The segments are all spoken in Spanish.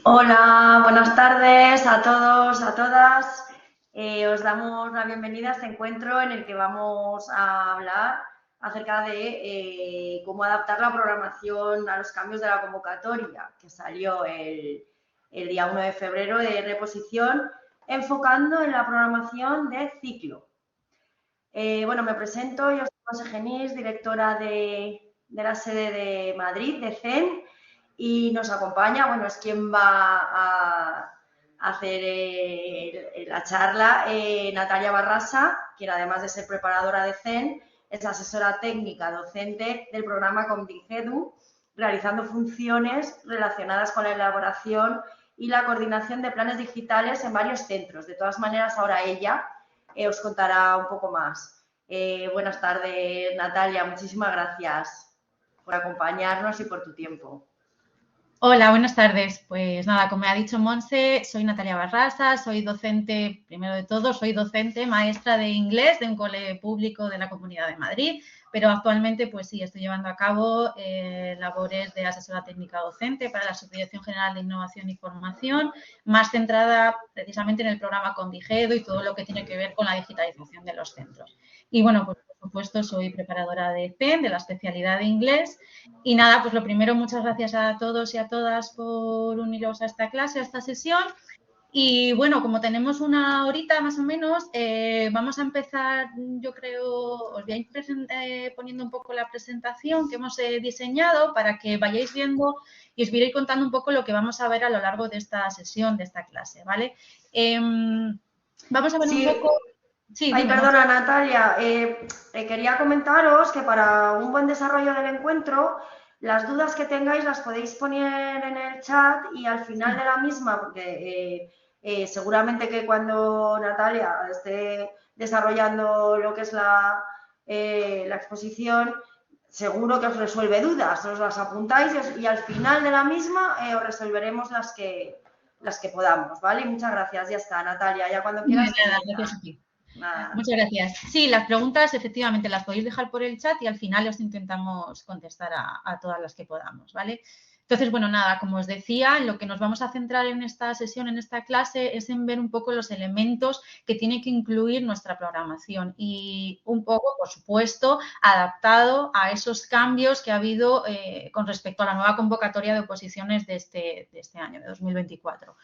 Hola, buenas tardes a todos, a todas. Os damos la bienvenida a este encuentro en el que vamos a hablar acerca de cómo adaptar la programación a los cambios de la convocatoria que salió el día 1 de febrero de reposición, enfocando en la programación de ciclo. Bueno, me presento, yo soy Monse Genís, directora de la sede de Madrid, de CEN, y nos acompaña, bueno, es quien va a hacer la charla, Natalia Barrasa, quien además de ser preparadora de CEN, es asesora técnica docente del programa ComDigedu, realizando funciones relacionadas con la elaboración y la coordinación de planes digitales en varios centros. De todas maneras, ahora ella os contará un poco más. Buenas tardes, Natalia. Muchísimas gracias por acompañarnos y por tu tiempo. Hola, buenas tardes. Pues nada, como ha dicho Monse, soy Natalia Barrasa, soy docente, primero de todo, soy docente, maestra de inglés de un cole público de la Comunidad de Madrid, pero actualmente pues sí, estoy llevando a cabo labores de asesora técnica docente para la Subdirección General de Innovación y Formación, más centrada precisamente en el programa ComDigedu y todo lo que tiene que ver con la digitalización de los centros. Y bueno, pues por supuesto soy preparadora de CEN, de la especialidad de inglés. Y nada, pues lo primero, muchas gracias a todos y a todas por uniros a esta clase, a esta sesión. Y bueno, como tenemos una horita más o menos, vamos a empezar, yo creo, os voy a ir poniendo un poco la presentación que hemos diseñado para que vayáis viendo y os voy a ir contando un poco lo que vamos a ver a lo largo de esta sesión, de esta clase, ¿vale? Vamos a ver un poco... Sí, ay, perdona, Natalia. Quería comentaros que para un buen desarrollo del encuentro, las dudas que tengáis las podéis poner en el chat y al final de la misma, porque seguramente que cuando Natalia esté desarrollando lo que es la exposición, seguro que os resuelve dudas. Os las apuntáis y al final de la misma os resolveremos las que podamos, ¿vale? Muchas gracias. Ya está, Natalia. Ya cuando quieras. Gracias a ti. Muchas gracias. Sí, las preguntas efectivamente las podéis dejar por el chat y al final os intentamos contestar a todas las que podamos, ¿vale? Entonces, bueno, nada, como os decía, lo que nos vamos a centrar en esta sesión, en esta clase, es en ver un poco los elementos que tiene que incluir nuestra programación y un poco, por supuesto, adaptado a esos cambios que ha habido con respecto a la nueva convocatoria de oposiciones de este año, de 2024.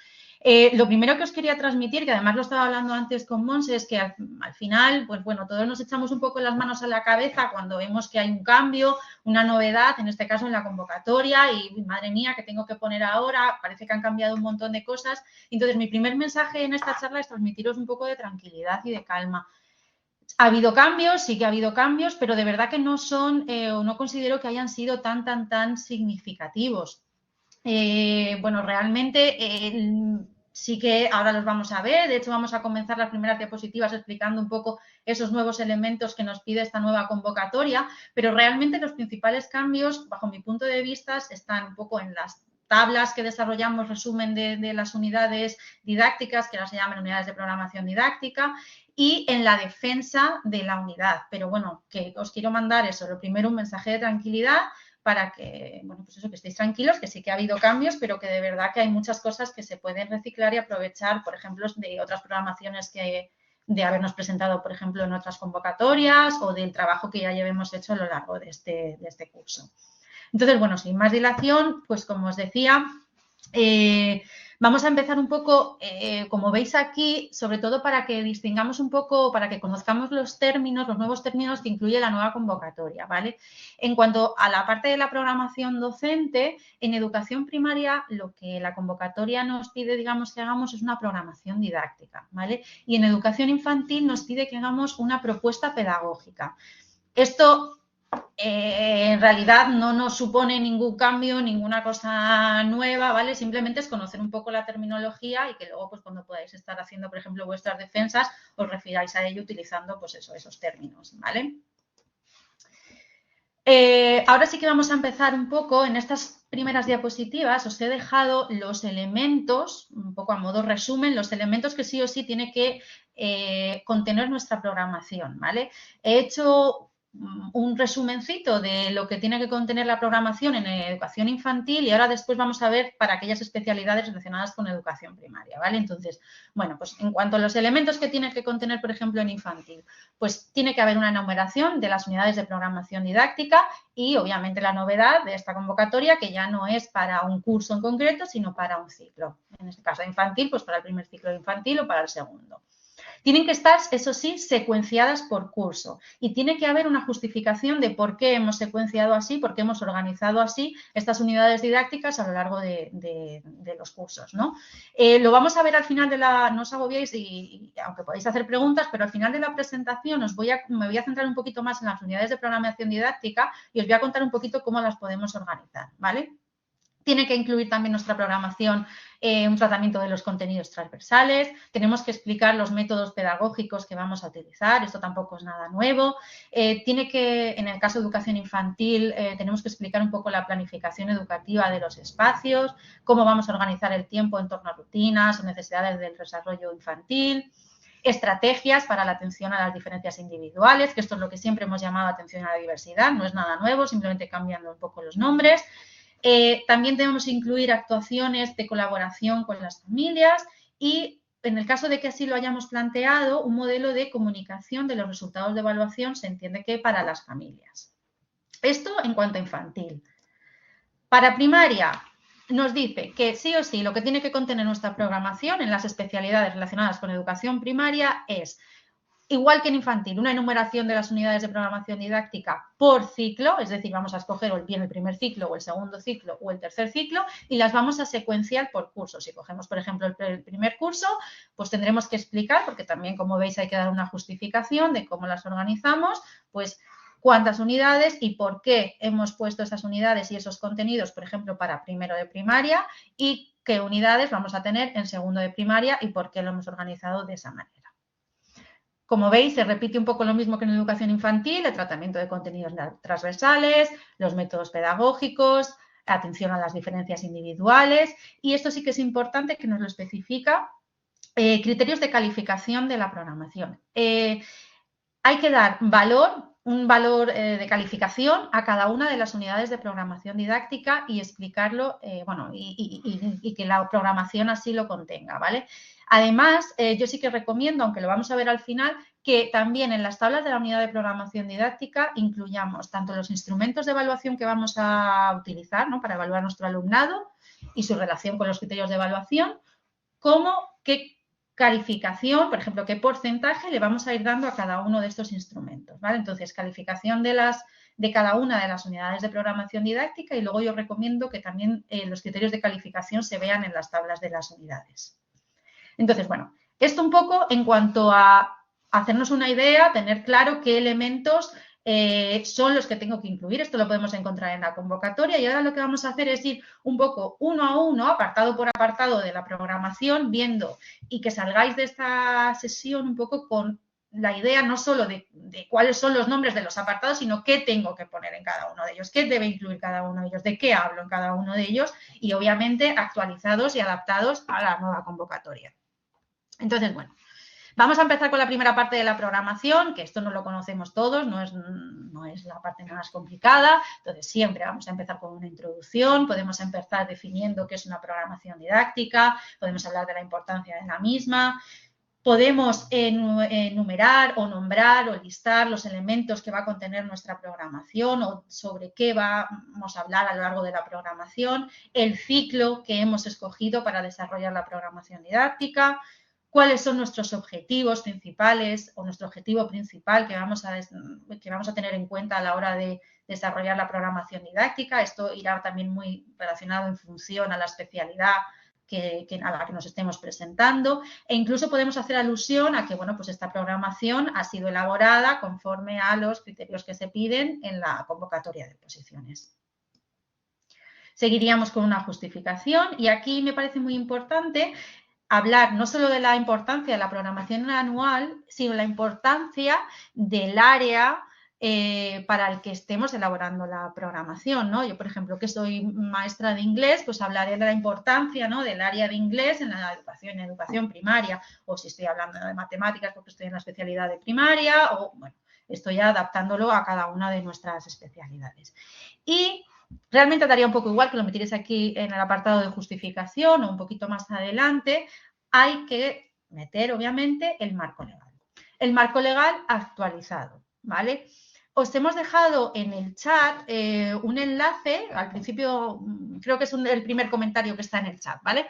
Lo primero que os quería transmitir, que además lo estaba hablando antes con Monse, es que al final, pues bueno, todos nos echamos un poco las manos a la cabeza cuando vemos que hay un cambio, una novedad, en este caso en la convocatoria, y madre mía, ¿qué tengo que poner ahora? Parece que han cambiado un montón de cosas. Entonces, mi primer mensaje en esta charla es transmitiros un poco de tranquilidad y de calma. Ha habido cambios, sí que ha habido cambios, pero de verdad que no son, o no considero que hayan sido tan significativos. Bueno, realmente sí que ahora los vamos a ver. De hecho, vamos a comenzar las primeras diapositivas explicando un poco esos nuevos elementos que nos pide esta nueva convocatoria, pero realmente los principales cambios, bajo mi punto de vista, están un poco en las tablas que desarrollamos, resumen de las unidades didácticas, que ahora se llaman unidades de programación didáctica, y en la defensa de la unidad. Pero bueno, que os quiero mandar eso, lo primero un mensaje de tranquilidad, para que, bueno, pues eso, que estéis tranquilos, que sí que ha habido cambios, pero que de verdad que hay muchas cosas que se pueden reciclar y aprovechar, por ejemplo, de otras programaciones de habernos presentado, por ejemplo, en otras convocatorias o del trabajo que ya llevemos hecho a lo largo de este curso. Entonces, bueno, sin más dilación, pues como os decía, vamos a empezar un poco, como veis aquí, sobre todo para que distingamos un poco, para que conozcamos los términos, los nuevos términos que incluye la nueva convocatoria, ¿vale? En cuanto a la parte de la programación docente, en educación primaria lo que la convocatoria nos pide, digamos, que hagamos es una programación didáctica, ¿vale? Y en educación infantil nos pide que hagamos una propuesta pedagógica. Esto en realidad no nos supone ningún cambio, ninguna cosa nueva, ¿vale? Simplemente es conocer un poco la terminología y que luego, pues cuando podáis estar haciendo, por ejemplo, vuestras defensas, os refiráis a ello utilizando, pues eso, esos términos, ¿vale? Ahora sí que vamos a empezar un poco. En estas primeras diapositivas os he dejado los elementos, un poco a modo resumen, los elementos que sí o sí tiene que contener nuestra programación, ¿vale? He hecho un resumencito de lo que tiene que contener la programación en educación infantil y ahora después vamos a ver para aquellas especialidades relacionadas con educación primaria, ¿vale? Entonces, bueno, pues en cuanto a los elementos que tiene que contener, por ejemplo, en infantil, pues tiene que haber una enumeración de las unidades de programación didáctica y, obviamente, la novedad de esta convocatoria que ya no es para un curso en concreto, sino para un ciclo. En este caso de infantil, pues para el primer ciclo de infantil o para el segundo. Tienen que estar, eso sí, secuenciadas por curso y tiene que haber una justificación de por qué hemos secuenciado así, por qué hemos organizado así estas unidades didácticas a lo largo de los cursos, ¿no? Lo vamos a ver al final de la, no os agobiéis y aunque podéis hacer preguntas, pero al final de la presentación me voy a centrar un poquito más en las unidades de programación didáctica y os voy a contar un poquito cómo las podemos organizar, ¿vale? Tiene que incluir también nuestra programación un tratamiento de los contenidos transversales, tenemos que explicar los métodos pedagógicos que vamos a utilizar, esto tampoco es nada nuevo. Tiene que, en el caso de educación infantil, tenemos que explicar un poco la planificación educativa de los espacios, cómo vamos a organizar el tiempo en torno a rutinas o necesidades del desarrollo infantil. Estrategias para la atención a las diferencias individuales, que esto es lo que siempre hemos llamado atención a la diversidad, no es nada nuevo, simplemente cambiando un poco los nombres. También debemos incluir actuaciones de colaboración con las familias y, en el caso de que así lo hayamos planteado, un modelo de comunicación de los resultados de evaluación, se entiende que para las familias. Esto en cuanto a infantil. Para primaria, nos dice que sí o sí lo que tiene que contener nuestra programación en las especialidades relacionadas con educación primaria es, igual que en infantil, una enumeración de las unidades de programación didáctica por ciclo, es decir, vamos a escoger bien el primer ciclo o el segundo ciclo o el tercer ciclo y las vamos a secuenciar por cursos. Si cogemos, por ejemplo, el primer curso, pues tendremos que explicar, porque también, como veis, hay que dar una justificación de cómo las organizamos, pues cuántas unidades y por qué hemos puesto esas unidades y esos contenidos, por ejemplo, para primero de primaria y qué unidades vamos a tener en segundo de primaria y por qué lo hemos organizado de esa manera. Como veis, se repite un poco lo mismo que en educación infantil, el tratamiento de contenidos transversales, los métodos pedagógicos, atención a las diferencias individuales y esto sí que es importante que nos lo especifica, criterios de calificación de la programación. Hay que dar un valor de calificación a cada una de las unidades de programación didáctica y explicarlo, y que la programación así lo contenga, ¿vale? Además, yo sí que recomiendo, aunque lo vamos a ver al final, que también en las tablas de la unidad de programación didáctica incluyamos tanto los instrumentos de evaluación que vamos a utilizar, ¿no?, para evaluar nuestro alumnado y su relación con los criterios de evaluación, como qué calificación, por ejemplo, qué porcentaje le vamos a ir dando a cada uno de estos instrumentos, ¿vale? Entonces, calificación de cada una de las unidades de programación didáctica y luego yo recomiendo que también los criterios de calificación se vean en las tablas de las unidades. Entonces, bueno, esto un poco en cuanto a hacernos una idea, tener claro qué elementos son los que tengo que incluir. Esto lo podemos encontrar en la convocatoria y ahora lo que vamos a hacer es ir un poco uno a uno, apartado por apartado de la programación, viendo y que salgáis de esta sesión un poco con la idea no solo de cuáles son los nombres de los apartados, sino qué tengo que poner en cada uno de ellos, qué debe incluir cada uno de ellos, de qué hablo en cada uno de ellos y, obviamente, actualizados y adaptados a la nueva convocatoria. Entonces, bueno, vamos a empezar con la primera parte de la programación, que esto no lo conocemos todos, no es la parte más complicada. Entonces, siempre vamos a empezar con una introducción, podemos empezar definiendo qué es una programación didáctica, podemos hablar de la importancia de la misma, podemos enumerar o nombrar o listar los elementos que va a contener nuestra programación o sobre qué vamos a hablar a lo largo de la programación, el ciclo que hemos escogido para desarrollar la programación didáctica, cuáles son nuestros objetivos principales o nuestro objetivo principal que vamos a tener en cuenta a la hora de desarrollar la programación didáctica. Esto irá también muy relacionado en función a la especialidad a la que nos estemos presentando e incluso podemos hacer alusión a que, bueno, pues esta programación ha sido elaborada conforme a los criterios que se piden en la convocatoria de posiciones. Seguiríamos con una justificación y aquí me parece muy importante hablar no solo de la importancia de la programación anual, sino la importancia del área para el que estemos elaborando la programación, ¿no? Yo, por ejemplo, que soy maestra de inglés, pues hablaré de la importancia, ¿no?, del área de inglés en la educación primaria, o si estoy hablando de matemáticas porque estoy en la especialidad de primaria, o, bueno, esto ya adaptándolo a cada una de nuestras especialidades. Y realmente daría un poco igual que lo metierais aquí en el apartado de justificación o un poquito más adelante. Hay que meter, obviamente, el marco legal. El marco legal actualizado, ¿vale? Os hemos dejado en el chat un enlace, al principio creo que es el primer comentario que está en el chat, ¿vale?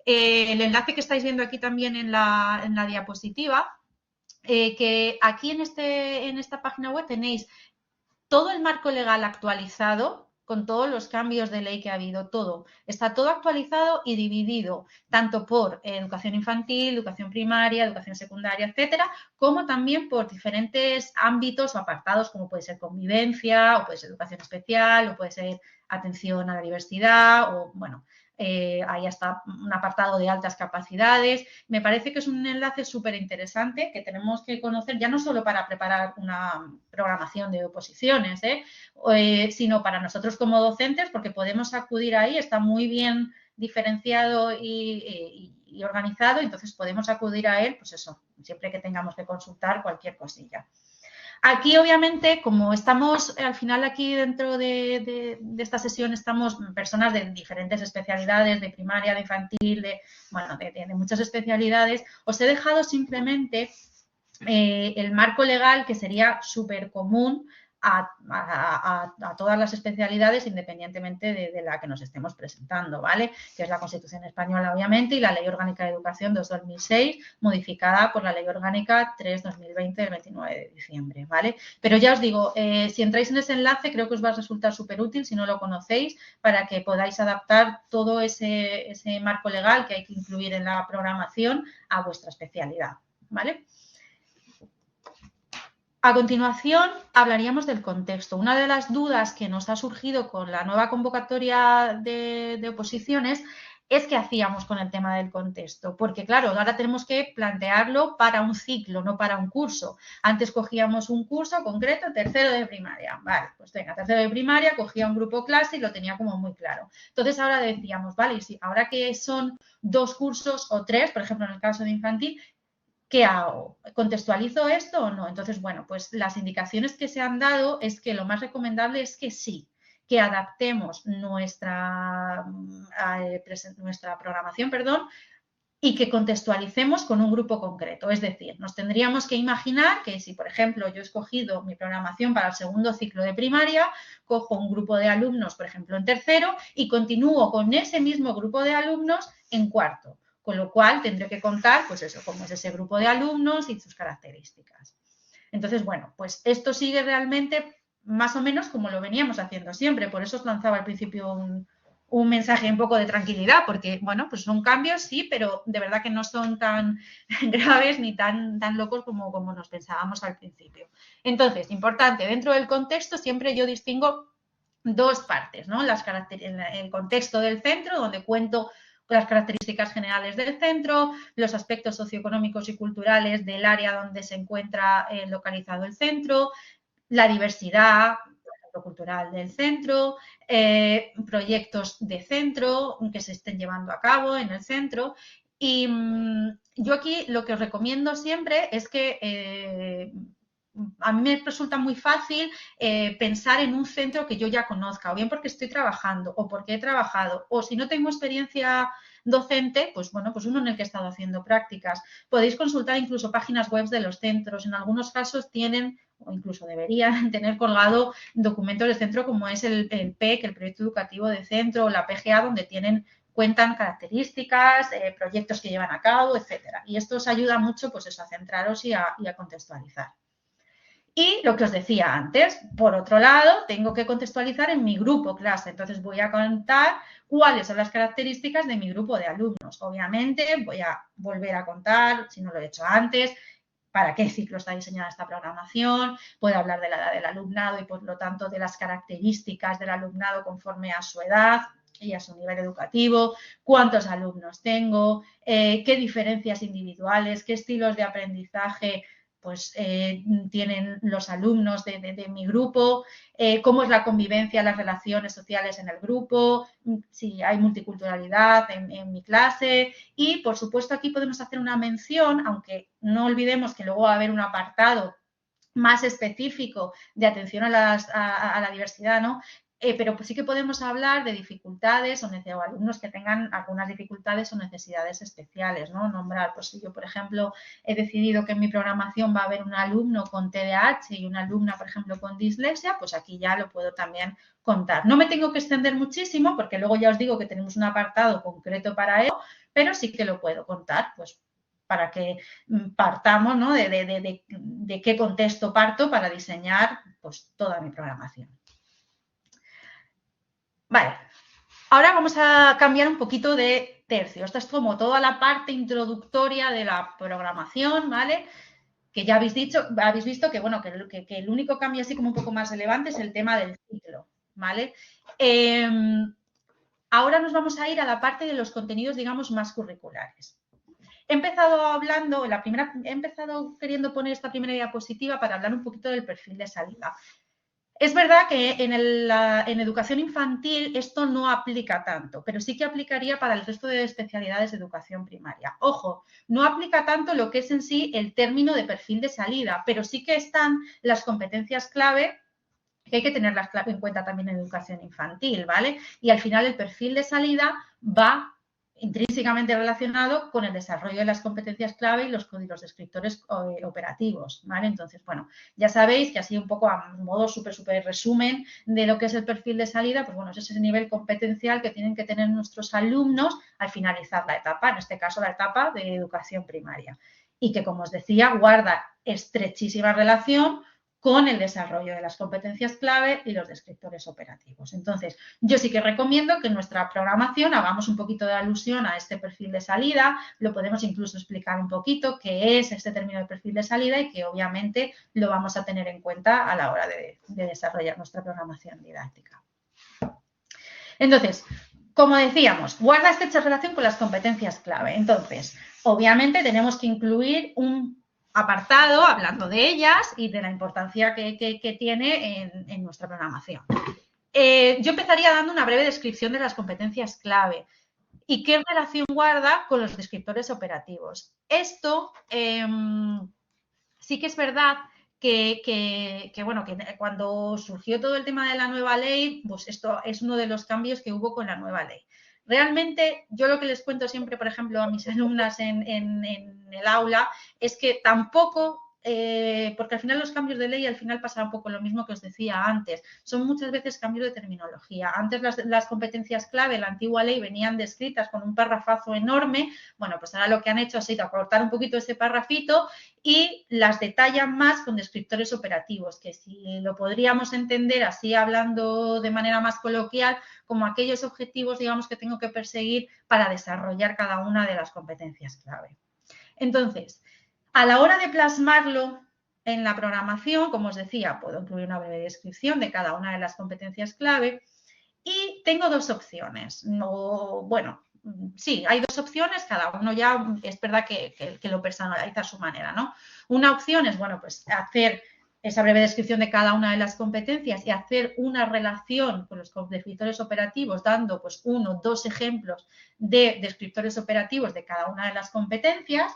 El enlace que estáis viendo aquí también en la diapositiva, que aquí en esta página web tenéis todo el marco legal actualizado, con todos los cambios de ley que ha habido, todo. Está todo actualizado y dividido, tanto por educación infantil, educación primaria, educación secundaria, etcétera, como también por diferentes ámbitos o apartados, como puede ser convivencia, o puede ser educación especial, o puede ser atención a la diversidad, o bueno, ahí está un apartado de altas capacidades. Me parece que es un enlace súper interesante que tenemos que conocer, ya no solo para preparar una programación de oposiciones, sino para nosotros como docentes, porque podemos acudir ahí, está muy bien diferenciado y organizado, entonces podemos acudir a él, pues eso, siempre que tengamos que consultar cualquier cosilla. Aquí, obviamente, como estamos al final aquí dentro de esta sesión, estamos personas de diferentes especialidades, de primaria, de infantil, de muchas especialidades, os he dejado simplemente el marco legal que sería súper común a todas las especialidades independientemente de la que nos estemos presentando, ¿vale? Que es la Constitución Española, obviamente, y la Ley Orgánica de Educación 2-2006, modificada por la Ley Orgánica 3-2020 del 29 de diciembre, ¿vale? Pero ya os digo, si entráis en ese enlace, creo que os va a resultar súper útil si no lo conocéis, para que podáis adaptar todo ese marco legal que hay que incluir en la programación a vuestra especialidad, ¿vale? A continuación, hablaríamos del contexto. Una de las dudas que nos ha surgido con la nueva convocatoria de oposiciones es qué hacíamos con el tema del contexto, porque claro, ahora tenemos que plantearlo para un ciclo, no para un curso. Antes cogíamos un curso concreto, tercero de primaria. Vale, pues venga, tercero de primaria, cogía un grupo clase y lo tenía como muy claro. Entonces ahora decíamos, vale, si ahora que son 2 cursos o 3, por ejemplo, en el caso de infantil, ¿qué hago? ¿Contextualizo esto o no? Entonces, bueno, pues las indicaciones que se han dado es que lo más recomendable es que sí, que adaptemos nuestra programación, y que contextualicemos con un grupo concreto. Es decir, nos tendríamos que imaginar que si, por ejemplo, yo he escogido mi programación para el segundo ciclo de primaria, cojo un grupo de alumnos, por ejemplo, en tercero, y continúo con ese mismo grupo de alumnos en cuarto. Con lo cual, tendré que contar, pues eso, cómo es ese grupo de alumnos y sus características. Entonces, bueno, pues esto sigue realmente más o menos como lo veníamos haciendo siempre. Por eso os lanzaba al principio un mensaje un poco de tranquilidad, porque, bueno, pues son cambios, sí, pero de verdad que no son tan graves ni tan locos como nos pensábamos al principio. Entonces, importante, dentro del contexto siempre yo distingo 2 partes, ¿no? El contexto del centro, donde cuento las características generales del centro, los aspectos socioeconómicos y culturales del área donde se encuentra localizado el centro, la diversidad cultural del centro, proyectos de centro que se estén llevando a cabo en el centro. Y yo aquí lo que os recomiendo siempre es que a mí me resulta muy fácil pensar en un centro que yo ya conozca, o bien porque estoy trabajando, o porque he trabajado, o si no tengo experiencia docente, pues bueno, pues uno en el que he estado haciendo prácticas. Podéis consultar incluso páginas web de los centros. En algunos casos tienen, o incluso deberían tener colgado documentos de centro como es el PEC, el Proyecto Educativo de Centro, o la PGA, donde cuentan características, proyectos que llevan a cabo, etcétera. Y esto os ayuda mucho, pues eso, a centraros y a contextualizar. Y lo que os decía antes, por otro lado, tengo que contextualizar en mi grupo clase. Entonces voy a contar cuáles son las características de mi grupo de alumnos. Obviamente voy a volver a contar, si no lo he hecho antes, para qué ciclo está diseñada esta programación. Puedo hablar de la edad del alumnado y, por lo tanto, de las características del alumnado conforme a su edad y a su nivel educativo, cuántos alumnos tengo, qué diferencias individuales, qué estilos de aprendizaje pues tienen los alumnos de mi grupo, cómo es la convivencia, las relaciones sociales en el grupo, si hay multiculturalidad en mi clase y, por supuesto, aquí podemos hacer una mención, aunque no olvidemos que luego va a haber un apartado más específico de atención a la diversidad, ¿no? Pero pues sí que podemos hablar de dificultades o alumnos que tengan algunas dificultades o necesidades especiales, ¿no? Nombrar, pues si yo, por ejemplo, he decidido que en mi programación va a haber un alumno con TDAH y una alumna, por ejemplo, con dislexia, pues aquí ya lo puedo también contar. No me tengo que extender muchísimo porque luego ya os digo que tenemos un apartado concreto para ello, pero sí que lo puedo contar, pues para que partamos, ¿no? de qué contexto parto para diseñar pues toda mi programación. Vale, ahora vamos a cambiar un poquito de tercio. Esta es como toda la parte introductoria de la programación, ¿vale? Que ya habéis visto que, bueno, que el único cambio así como un poco más relevante es el tema del ciclo, ¿vale? Ahora nos vamos a ir a la parte de los contenidos, digamos, más curriculares. He empezado queriendo poner esta primera diapositiva para hablar un poquito del perfil de salida. Es verdad que en educación infantil esto no aplica tanto, pero sí que aplicaría para el resto de especialidades de educación primaria. Ojo, no aplica tanto lo que es en sí el término de perfil de salida, pero sí que están las competencias clave que hay que tenerlas en cuenta también en educación infantil, ¿vale? Y al final el perfil de salida va intrínsecamente relacionado con el desarrollo de las competencias clave y los códigos descriptores operativos, ¿vale? Entonces, bueno, ya sabéis que así un poco a modo súper resumen de lo que es el perfil de salida, pues bueno, es ese nivel competencial que tienen que tener nuestros alumnos al finalizar la etapa, en este caso la etapa de educación primaria. Y que, como os decía, guarda estrechísima relación con el desarrollo de las competencias clave y los descriptores operativos. Entonces, yo sí que recomiendo que en nuestra programación hagamos un poquito de alusión a este perfil de salida, lo podemos incluso explicar un poquito qué es este término de perfil de salida y que obviamente lo vamos a tener en cuenta a la hora de desarrollar nuestra programación didáctica. Entonces, como decíamos, guarda estrecha relación con las competencias clave. Entonces, obviamente tenemos que incluir un apartado hablando de ellas y de la importancia que tiene en nuestra programación. Yo empezaría dando una breve descripción de las competencias clave y qué relación guarda con los descriptores operativos. Esto sí que es verdad que cuando surgió todo el tema de la nueva ley, pues esto es uno de los cambios que hubo con la nueva ley. Realmente, yo lo que les cuento siempre, por ejemplo, a mis alumnas en el aula, es que tampoco, porque al final los cambios de ley, al final pasa un poco lo mismo que os decía antes, son muchas veces cambios de terminología. Antes las competencias clave, la antigua ley, venían descritas con un parrafazo enorme. Bueno, pues ahora lo que han hecho ha sido acortar un poquito ese parrafito y las detallan más con descriptores operativos, que si lo podríamos entender así hablando de manera más coloquial, como aquellos objetivos, digamos, que tengo que perseguir para desarrollar cada una de las competencias clave. Entonces, a la hora de plasmarlo en la programación, como os decía, puedo incluir una breve descripción de cada una de las competencias clave y tengo dos opciones. Sí, hay dos opciones, cada uno ya es verdad que lo personaliza a su manera, ¿no? Una opción es, bueno, pues hacer esa breve descripción de cada una de las competencias y hacer una relación con los descriptores operativos, dando pues 1 o 2 ejemplos de descriptores operativos de cada una de las competencias.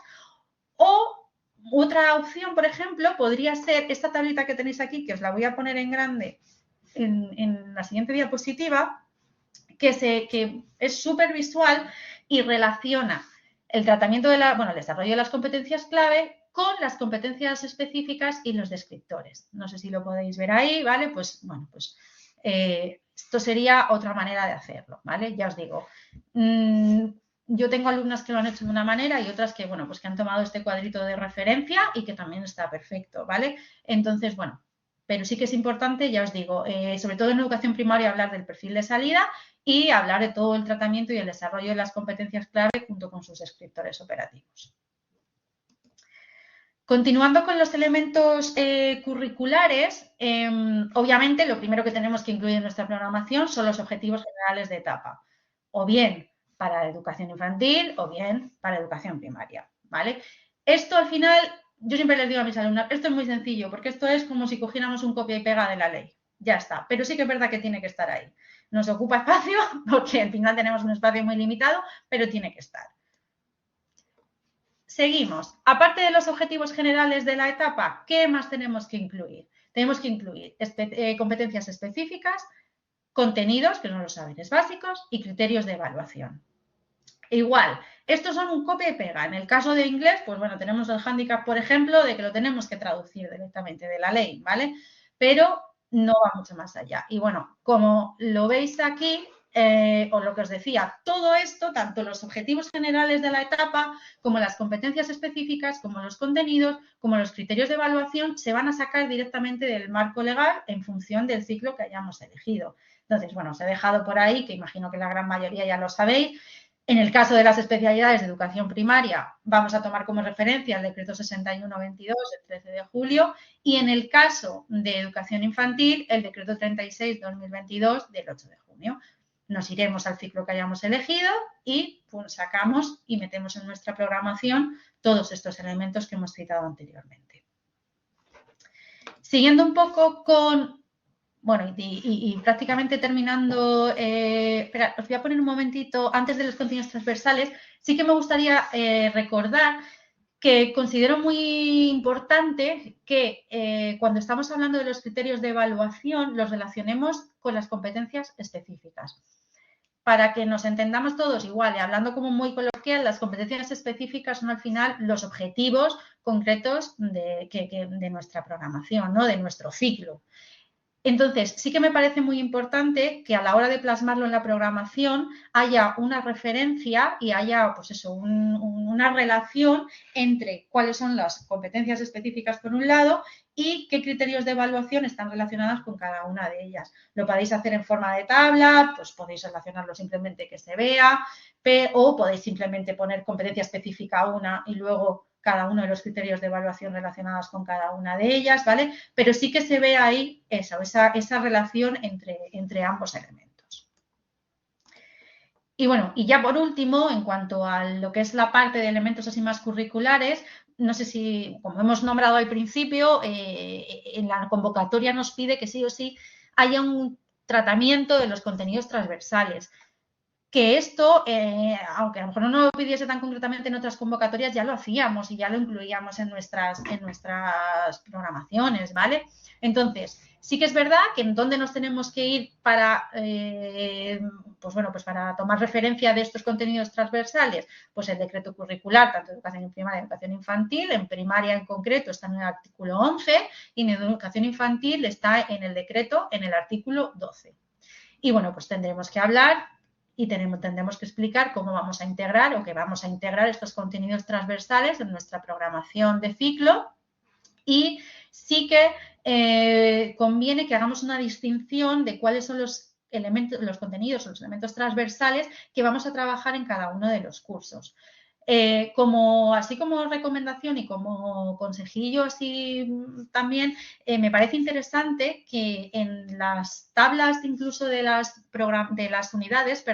O otra opción, por ejemplo, podría ser esta tablita que tenéis aquí, que os la voy a poner en grande en la siguiente diapositiva, que es súper visual y relaciona el tratamiento el desarrollo de las competencias clave con las competencias específicas y los descriptores. No sé si lo podéis ver ahí, ¿vale? Pues, bueno, pues esto sería otra manera de hacerlo, ¿vale? Ya os digo, yo tengo alumnas que lo han hecho de una manera y otras que, bueno, pues que han tomado este cuadrito de referencia y que también está perfecto, ¿vale? Entonces, bueno, pero sí que es importante, ya os digo, sobre todo en educación primaria, hablar del perfil de salida y hablar de todo el tratamiento y el desarrollo de las competencias clave junto con sus descriptores operativos. Continuando con los elementos curriculares, obviamente lo primero que tenemos que incluir en nuestra programación son los objetivos generales de etapa, o bien para la educación infantil o bien para educación primaria, ¿vale? Esto al final, yo siempre les digo a mis alumnas, esto es muy sencillo, porque esto es como si cogiéramos un copia y pega de la ley, ya está, pero sí que es verdad que tiene que estar ahí. Nos ocupa espacio porque al final tenemos un espacio muy limitado, pero tiene que estar. seguimos. Aparte de los objetivos generales de la etapa, ¿qué más tenemos que incluir? Tenemos que incluir competencias específicas, contenidos, que son los saberes básicos, y criterios de evaluación. Igual, estos son un copia y pega. En el caso de inglés, pues bueno, tenemos el hándicap, por ejemplo, de que lo tenemos que traducir directamente de la ley, ¿vale? Pero no va mucho más allá. Y bueno, como lo veis aquí, o lo que os decía, todo esto, tanto los objetivos generales de la etapa, como las competencias específicas, como los contenidos, como los criterios de evaluación, se van a sacar directamente del marco legal en función del ciclo que hayamos elegido. Entonces, bueno, os he dejado por ahí, que imagino que la gran mayoría ya lo sabéis. En el caso de las especialidades de educación primaria, vamos a tomar como referencia el decreto 6122 del 13 de julio y en el caso de educación infantil, el decreto 36-2022 del 8 de junio. Nos iremos al ciclo que hayamos elegido y pues, sacamos y metemos en nuestra programación todos estos elementos que hemos citado anteriormente. Siguiendo un poco con... Bueno, y prácticamente terminando, espera, os voy a poner un momentito, antes de los contenidos transversales, sí que me gustaría recordar que considero muy importante que cuando estamos hablando de los criterios de evaluación, los relacionemos con las competencias específicas. Para que nos entendamos todos igual y hablando como muy coloquial, las competencias específicas son al final los objetivos concretos de nuestra programación, ¿no? De nuestro ciclo. Entonces, sí que me parece muy importante que a la hora de plasmarlo en la programación haya una referencia y haya, pues eso, una relación entre cuáles son las competencias específicas por un lado y qué criterios de evaluación están relacionadas con cada una de ellas. Lo podéis hacer en forma de tabla, pues podéis relacionarlo simplemente que se vea, o podéis simplemente poner competencia específica una y luego cada uno de los criterios de evaluación relacionados con cada una de ellas, ¿vale? Pero sí que se ve ahí esa relación entre ambos elementos. Y bueno, y ya por último, en cuanto a lo que es la parte de elementos así más curriculares, no sé si, como hemos nombrado al principio, en la convocatoria nos pide que sí o sí haya un tratamiento de los contenidos transversales. Que esto, aunque a lo mejor no lo pidiese tan concretamente en otras convocatorias, ya lo hacíamos y ya lo incluíamos en nuestras programaciones, ¿vale? Entonces, sí que es verdad que en dónde nos tenemos que ir para, pues bueno, pues para tomar referencia de estos contenidos transversales, pues el decreto curricular, tanto de educación primaria como educación infantil, en primaria en concreto está en el artículo 11 y en educación infantil está en el decreto en el artículo 12. Y bueno, pues tendremos que hablar y tendremos que explicar cómo vamos a integrar o que vamos a integrar estos contenidos transversales en nuestra programación de ciclo y sí que conviene que hagamos una distinción de cuáles son los elementos, los contenidos o los elementos transversales que vamos a trabajar en cada uno de los cursos. Así como recomendación y como consejillo así también, me parece interesante que en las tablas incluso de las unidades,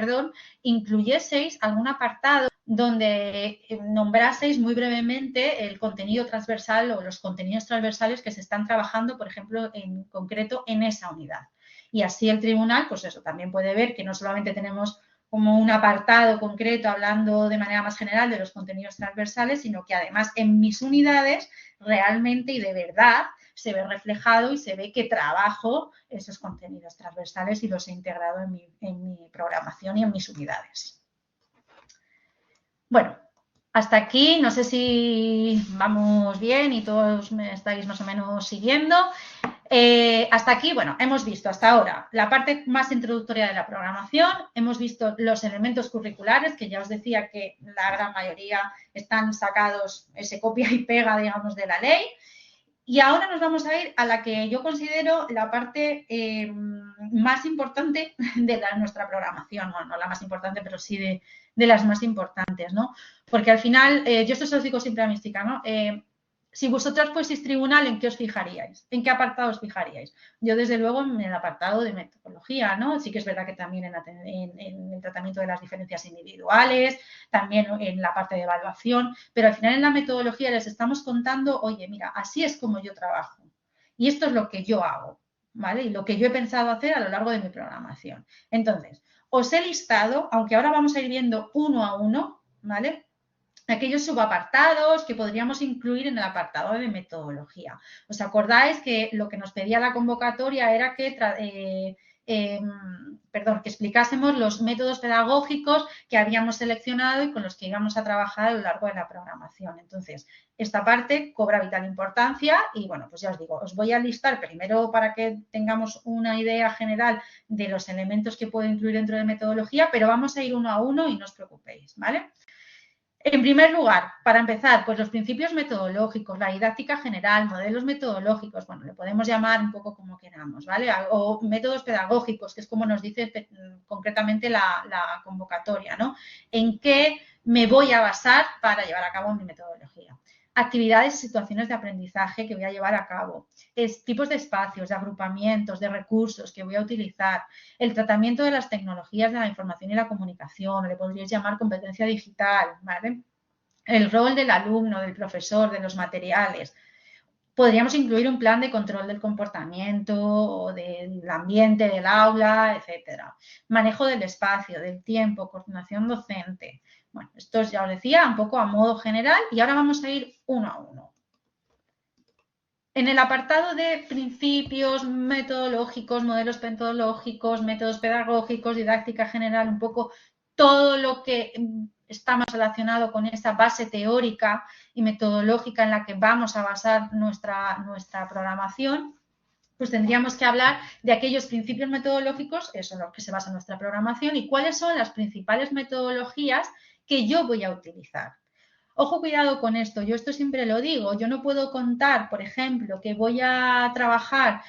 incluyeseis algún apartado donde nombraseis muy brevemente el contenido transversal o los contenidos transversales que se están trabajando, por ejemplo, en concreto en esa unidad. Y así el tribunal, pues eso, también puede ver que no solamente tenemos como un apartado concreto hablando de manera más general de los contenidos transversales, sino que además en mis unidades realmente y de verdad se ve reflejado y se ve que trabajo esos contenidos transversales y los he integrado en mi programación y en mis unidades. Bueno, hasta aquí, no sé si vamos bien y todos me estáis más o menos siguiendo. Hasta aquí, bueno, hemos visto hasta ahora la parte más introductoria de la programación, hemos visto los elementos curriculares, que ya os decía que la gran mayoría están sacados, ese copia y pega, digamos, de la ley. Y ahora nos vamos a ir a la que yo considero la parte más importante de nuestra programación. Bueno, no la más importante, pero sí de las más importantes, ¿no? Porque al final, yo esto se lo digo siempre a mis chicas, ¿no? Si vosotras fueseis tribunal, ¿en qué os fijaríais? ¿En qué apartado os fijaríais? Yo, desde luego, en el apartado de metodología, ¿no? Sí que es verdad que también en el tratamiento de las diferencias individuales, también en la parte de evaluación, pero al final en la metodología les estamos contando, oye, mira, así es como yo trabajo y esto es lo que yo hago, ¿vale? Y lo que yo he pensado hacer a lo largo de mi programación. Entonces, os he listado, aunque ahora vamos a ir viendo uno a uno, ¿vale? aquellos subapartados que podríamos incluir en el apartado de metodología. ¿Os acordáis que lo que nos pedía la convocatoria era que que explicásemos los métodos pedagógicos que habíamos seleccionado y con los que íbamos a trabajar a lo largo de la programación? Entonces, esta parte cobra vital importancia y, bueno, pues ya os digo, os voy a listar primero para que tengamos una idea general de los elementos que puedo incluir dentro de metodología, pero vamos a ir uno a uno y no os preocupéis, ¿vale? En primer lugar, para empezar, pues los principios metodológicos, la didáctica general, modelos metodológicos, bueno, le podemos llamar un poco como queramos, ¿vale? O métodos pedagógicos, que es como nos dice concretamente la convocatoria, ¿no? ¿En qué me voy a basar para llevar a cabo mi metodología? Actividades y situaciones de aprendizaje que voy a llevar a cabo, tipos de espacios, de agrupamientos, de recursos que voy a utilizar, el tratamiento de las tecnologías de la información y la comunicación, le podríais llamar competencia digital, ¿vale? El rol del alumno, del profesor, de los materiales. Podríamos incluir un plan de control del comportamiento o del ambiente del aula, etcétera. Manejo del espacio, del tiempo, coordinación docente. Bueno, esto ya os decía un poco a modo general y ahora vamos a ir uno a uno. En el apartado de principios metodológicos, modelos metodológicos, métodos pedagógicos, didáctica general, un poco todo lo que está más relacionado con esa base teórica y metodológica en la que vamos a basar nuestra programación, pues tendríamos que hablar de aquellos principios metodológicos, eso es lo que se basa en nuestra programación, y cuáles son las principales metodologías que yo voy a utilizar. Ojo, cuidado con esto, yo esto siempre lo digo, yo no puedo contar, por ejemplo, que voy a trabajar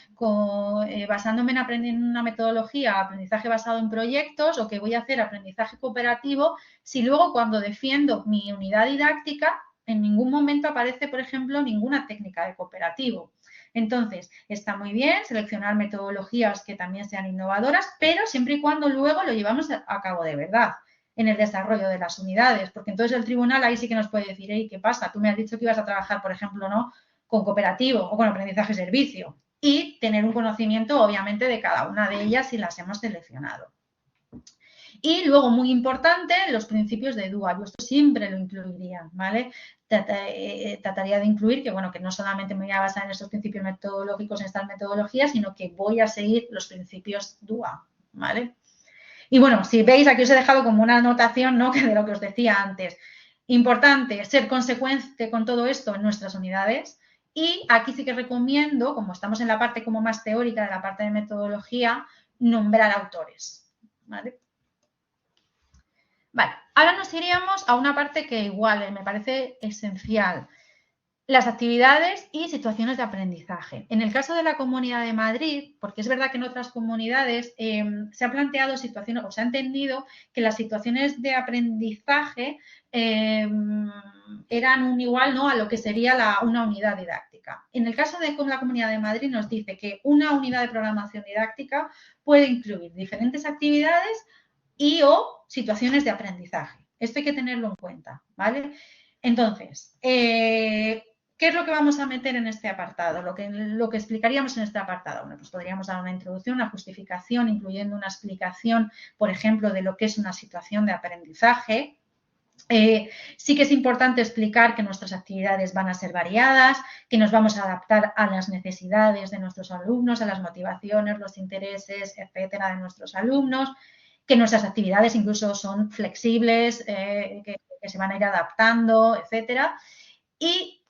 basándome en una metodología, aprendizaje basado en proyectos, o que voy a hacer aprendizaje cooperativo, si luego cuando defiendo mi unidad didáctica, en ningún momento aparece, por ejemplo, ninguna técnica de cooperativo. Entonces, está muy bien seleccionar metodologías que también sean innovadoras, pero siempre y cuando luego lo llevamos a cabo de verdad en el desarrollo de las unidades, porque entonces el tribunal ahí sí que nos puede decir, hey, ¿qué pasa? Tú me has dicho que ibas a trabajar, por ejemplo, ¿no?, con cooperativo o con aprendizaje-servicio y tener un conocimiento, obviamente, de cada una de ellas si las hemos seleccionado. Y luego, muy importante, los principios de DUA. Yo esto siempre lo incluiría, ¿vale? Trataría de incluir que, bueno, que no solamente me voy a basar en estos principios metodológicos, en estas metodologías, sino que voy a seguir los principios DUA, ¿vale? Y bueno, si veis, aquí os he dejado como una anotación, ¿no?, que de lo que os decía antes. Importante ser consecuente con todo esto en nuestras unidades. Y aquí sí que recomiendo, como estamos en la parte como más teórica de la parte de metodología, nombrar autores, ¿vale? Vale, ahora nos iríamos a una parte que igual me parece esencial. Las actividades y situaciones de aprendizaje. En el caso de la Comunidad de Madrid, porque es verdad que en otras comunidades se ha planteado situaciones, o se ha entendido que las situaciones de aprendizaje eran un igual, ¿no?, a lo que sería una unidad didáctica. En el caso de la Comunidad de Madrid nos dice que una unidad de programación didáctica puede incluir diferentes actividades y o situaciones de aprendizaje. Esto hay que tenerlo en cuenta, ¿vale? Entonces, ¿qué es lo que vamos a meter en este apartado? Lo que explicaríamos en este apartado. Bueno, pues podríamos dar una introducción, una justificación, incluyendo una explicación, por ejemplo, de lo que es una situación de aprendizaje. Sí que es importante explicar que nuestras actividades van a ser variadas, que nos vamos a adaptar a las necesidades de nuestros alumnos, a las motivaciones, los intereses, etcétera, de nuestros alumnos, que nuestras actividades incluso son flexibles, que se van a ir adaptando, etcétera. Y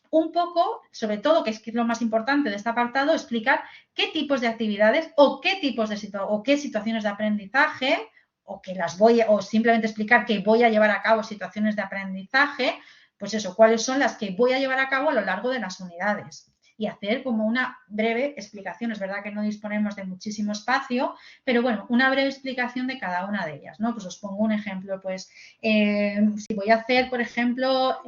un poco, sobre todo, que es lo más importante de este apartado, explicar qué tipos de actividades o qué tipos de qué situaciones de aprendizaje, o simplemente explicar que voy a llevar a cabo situaciones de aprendizaje, pues eso, cuáles son las que voy a llevar a cabo a lo largo de las unidades. Y hacer como una breve explicación. Es verdad que no disponemos de muchísimo espacio, pero bueno, una breve explicación de cada una de ellas, ¿no? Pues os pongo un ejemplo, pues si voy a hacer, por ejemplo,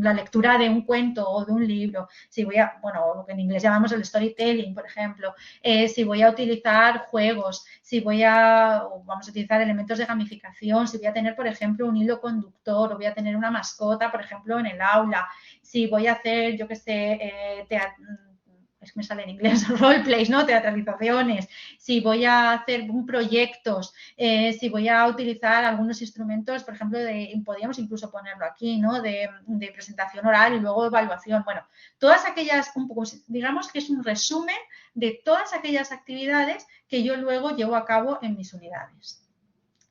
la lectura de un cuento o de un libro, si voy a, bueno, lo que en inglés llamamos el storytelling, por ejemplo, si voy a utilizar juegos, si vamos a utilizar elementos de gamificación, si voy a tener, por ejemplo, un hilo conductor o voy a tener una mascota, por ejemplo, en el aula, si voy a hacer, yo qué sé, es que me sale en inglés, roleplays, ¿no? Teatralizaciones, si voy a hacer proyectos, si voy a utilizar algunos instrumentos, por ejemplo, podríamos incluso ponerlo aquí, ¿no? De presentación oral y luego evaluación. Bueno, todas aquellas, un poco, digamos que es un resumen de todas aquellas actividades que yo luego llevo a cabo en mis unidades.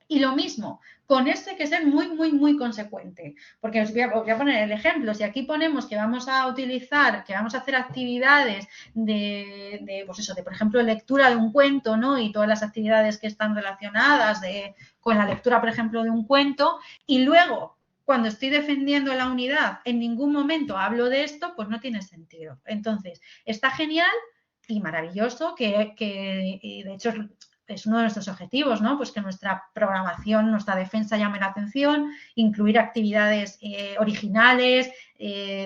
Y lo mismo, con esto hay que ser muy, muy, muy consecuente, porque os voy a poner el ejemplo. Si aquí ponemos que vamos a utilizar, que vamos a hacer actividades pues eso, de por ejemplo, lectura de un cuento, ¿no? Y todas las actividades que están relacionadas con la lectura, por ejemplo, de un cuento, y luego, cuando estoy defendiendo la unidad, en ningún momento hablo de esto, pues no tiene sentido. Entonces, está genial y maravilloso que de hecho, es uno de nuestros objetivos, ¿no? Pues que nuestra programación, nuestra defensa llame la atención, incluir actividades originales,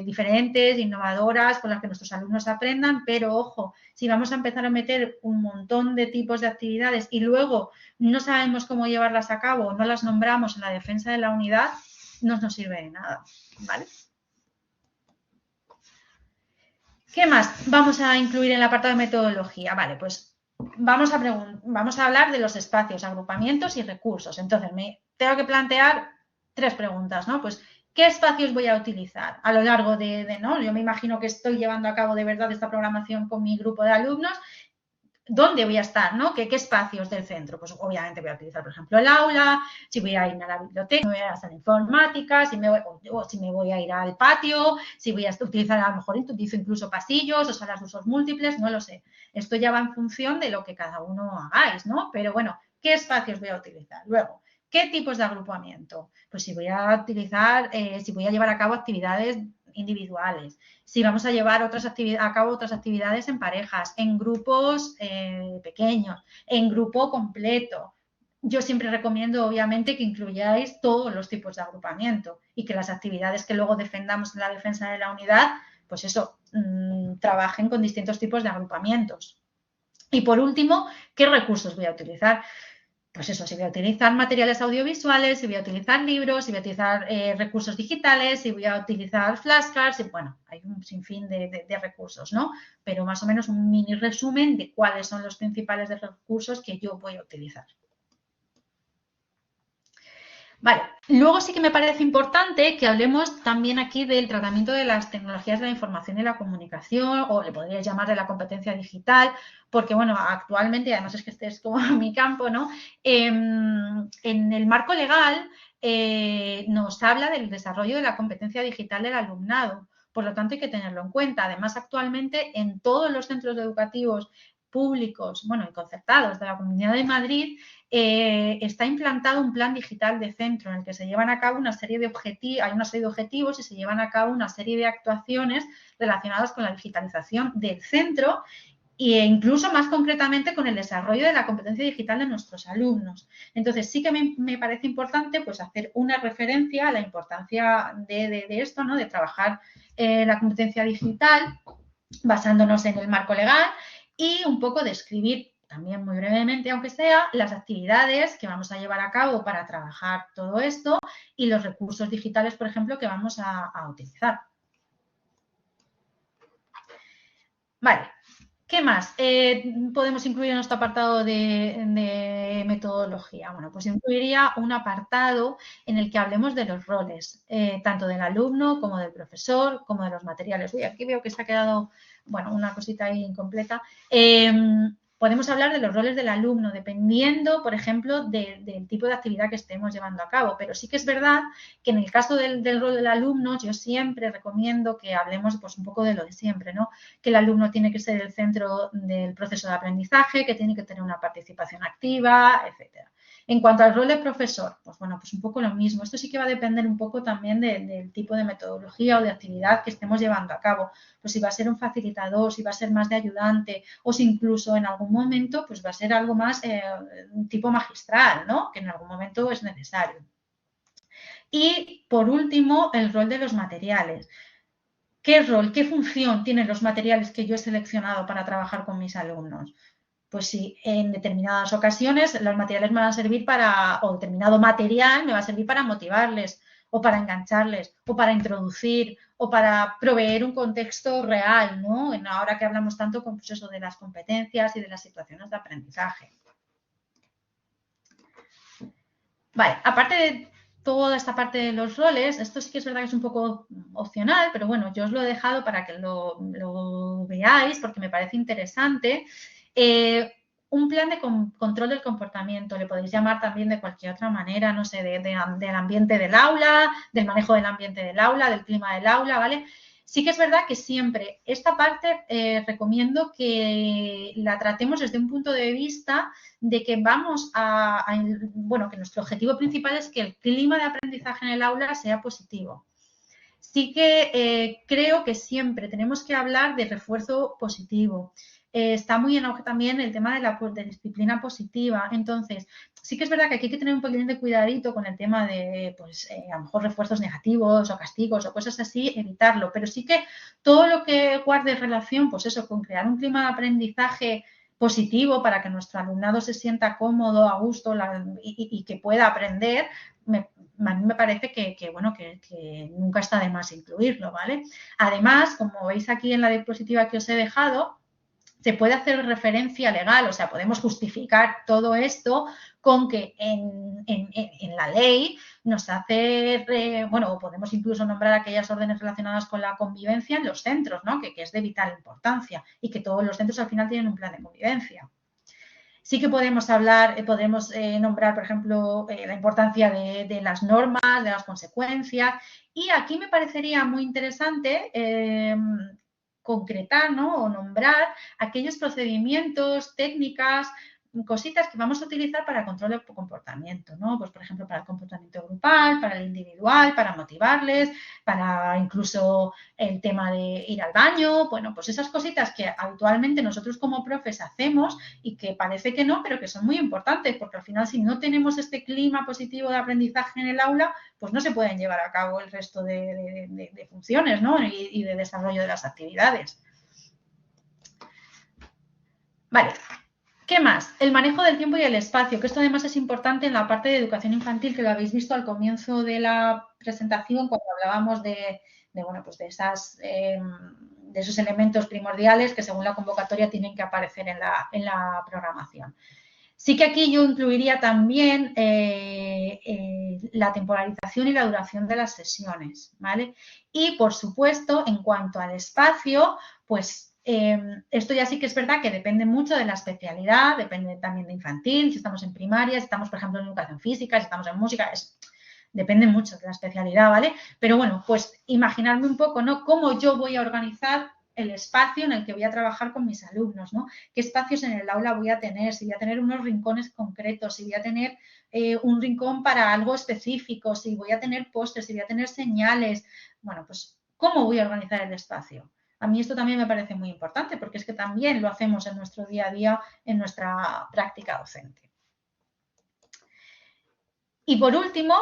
diferentes, innovadoras, con las que nuestros alumnos aprendan, pero ojo, si vamos a empezar a meter un montón de tipos de actividades y luego no sabemos cómo llevarlas a cabo, no las nombramos en la defensa de la unidad, no nos sirve de nada, ¿vale? ¿Qué más vamos a incluir en el apartado de metodología? Vale, pues vamos a hablar de los espacios, agrupamientos y recursos. Entonces, me tengo que plantear 3 preguntas, ¿no? Pues, ¿qué espacios voy a utilizar a lo largo ¿no? Yo me imagino que estoy llevando a cabo de verdad esta programación con mi grupo de alumnos. ¿Dónde voy a estar, no? ¿Qué espacios del centro? Pues obviamente voy a utilizar, por ejemplo, el aula, si voy a ir a la biblioteca, si voy a ir a la informática, si me voy a ir al patio, si voy a utilizar, a lo mejor utilizo incluso pasillos o salas de usos múltiples, no lo sé. Esto ya va en función de lo que cada uno hagáis, ¿no? Pero bueno, ¿qué espacios voy a utilizar? Luego, ¿qué tipos de agrupamiento? Pues si voy a llevar a cabo actividades individuales, si vamos a llevar a cabo otras actividades en parejas, en grupos pequeños, en grupo completo. Yo siempre recomiendo, obviamente, que incluyáis todos los tipos de agrupamiento y que las actividades que luego defendamos en la defensa de la unidad, pues eso, trabajen con distintos tipos de agrupamientos. Y por último, ¿qué recursos voy a utilizar? Pues eso, si voy a utilizar materiales audiovisuales, si voy a utilizar libros, si voy a utilizar recursos digitales, si voy a utilizar flashcards, y bueno, hay un sinfín de recursos, ¿no? Pero más o menos un mini resumen de cuáles son los principales recursos que yo voy a utilizar. Vale, luego sí que me parece importante que hablemos también aquí del tratamiento de las tecnologías de la información y la comunicación, o le podríais llamar de la competencia digital, porque bueno, actualmente, además es que este es como mi campo, ¿no? En el marco legal nos habla del desarrollo de la competencia digital del alumnado, por lo tanto hay que tenerlo en cuenta. Además, actualmente en todos los centros educativos públicos, bueno, y concertados de la Comunidad de Madrid, está implantado un plan digital de centro en el que se llevan a cabo una serie de objetivos y se llevan a cabo una serie de actuaciones relacionadas con la digitalización del centro e incluso más concretamente con el desarrollo de la competencia digital de nuestros alumnos. Entonces, sí que me parece importante pues, hacer una referencia a la importancia de esto, ¿no? De trabajar la competencia digital basándonos en el marco legal y un poco describir también muy brevemente, aunque sea, las actividades que vamos a llevar a cabo para trabajar todo esto y los recursos digitales, por ejemplo, que vamos a utilizar. Vale, ¿qué más podemos incluir en nuestro apartado de metodología? Bueno, pues incluiría un apartado en el que hablemos de los roles, tanto del alumno como del profesor, como de los materiales. Uy, aquí veo que se ha quedado, bueno, una cosita ahí incompleta. Podemos hablar de los roles del alumno, dependiendo, por ejemplo, del tipo de actividad que estemos llevando a cabo. Pero sí que es verdad que en el caso del rol del alumno, yo siempre recomiendo que hablemos pues, un poco de lo de siempre, ¿no? Que el alumno tiene que ser el centro del proceso de aprendizaje, que tiene que tener una participación activa, etcétera. En cuanto al rol de profesor, pues bueno, pues un poco lo mismo. Esto sí que va a depender un poco también del tipo de metodología o de actividad que estemos llevando a cabo. Pues si va a ser un facilitador, si va a ser más de ayudante o si incluso en algún momento pues va a ser algo más tipo magistral, ¿no? Que en algún momento es necesario. Y por último, el rol de los materiales. ¿Qué rol, qué función tienen los materiales que yo he seleccionado para trabajar con mis alumnos? Pues si en determinadas ocasiones los materiales me van a servir o determinado material me va a servir para motivarles. o para engancharles, o para introducir, o para proveer un contexto real, ¿no? Ahora que hablamos tanto pues eso, de las competencias y de las situaciones de aprendizaje. Vale, aparte de toda esta parte de los roles, esto sí que es verdad que es un poco opcional, pero bueno, yo os lo he dejado para que lo veáis porque me parece interesante. Un plan de control del comportamiento, le podéis llamar también de cualquier otra manera, no sé, del ambiente del aula, del manejo del ambiente del aula, del clima del aula, ¿vale? Sí que es verdad que siempre esta parte recomiendo que la tratemos desde un punto de vista de que bueno, que nuestro objetivo principal es que el clima de aprendizaje en el aula sea positivo. Sí que creo que siempre tenemos que hablar de refuerzo positivo. Está muy en auge también el tema de la disciplina positiva. Entonces, sí que es verdad que aquí hay que tener un poquito de cuidadito con el tema de, pues, a lo mejor refuerzos negativos o castigos o cosas así, evitarlo. Pero sí que todo lo que guarde relación, pues eso, con crear un clima de aprendizaje positivo para que nuestro alumnado se sienta cómodo, a gusto y que pueda aprender, a mí me parece bueno, que nunca está de más incluirlo, ¿vale? Además, como veis aquí en la diapositiva que os he dejado, se puede hacer referencia legal, o sea, podemos justificar todo esto con que en la ley nos hace, bueno, podemos incluso nombrar aquellas órdenes relacionadas con la convivencia en los centros, ¿no? Que es de vital importancia y que todos los centros al final tienen un plan de convivencia. Sí que podemos hablar, podemos nombrar, por ejemplo, la importancia de las normas, de las consecuencias. Y aquí me parecería muy interesante concretar, ¿no? O nombrar aquellos procedimientos, técnicas, cositas que vamos a utilizar para el control del comportamiento, ¿no? Pues, por ejemplo, para el comportamiento grupal, para el individual, para motivarles, para incluso el tema de ir al baño, bueno, pues esas cositas que habitualmente nosotros como profes hacemos y que parece que no, pero que son muy importantes, porque al final si no tenemos este clima positivo de aprendizaje en el aula, pues no se pueden llevar a cabo el resto de funciones, ¿no? Y de desarrollo de las actividades. Vale. ¿Qué más? El manejo del tiempo y el espacio, que esto además es importante en la parte de educación infantil, que lo habéis visto al comienzo de la presentación cuando hablábamos bueno, pues de esos elementos primordiales que según la convocatoria tienen que aparecer en la programación. Sí que aquí yo incluiría también la temporalización y la duración de las sesiones, ¿vale? Y, por supuesto, en cuanto al espacio, pues esto ya sí que es verdad que depende mucho de la especialidad, depende también de infantil, si estamos en primaria, si estamos, por ejemplo, en educación física, si estamos en música, depende mucho de la especialidad, ¿vale? Pero bueno, pues imaginarme un poco, ¿no? Cómo yo voy a organizar el espacio en el que voy a trabajar con mis alumnos, ¿no? ¿Qué espacios en el aula voy a tener? Si voy a tener unos rincones concretos, si voy a tener un rincón para algo específico, si voy a tener pósters, si voy a tener señales. Bueno, pues, ¿cómo voy a organizar el espacio? A mí esto también me parece muy importante porque es que también lo hacemos en nuestro día a día, en nuestra práctica docente. Y por último,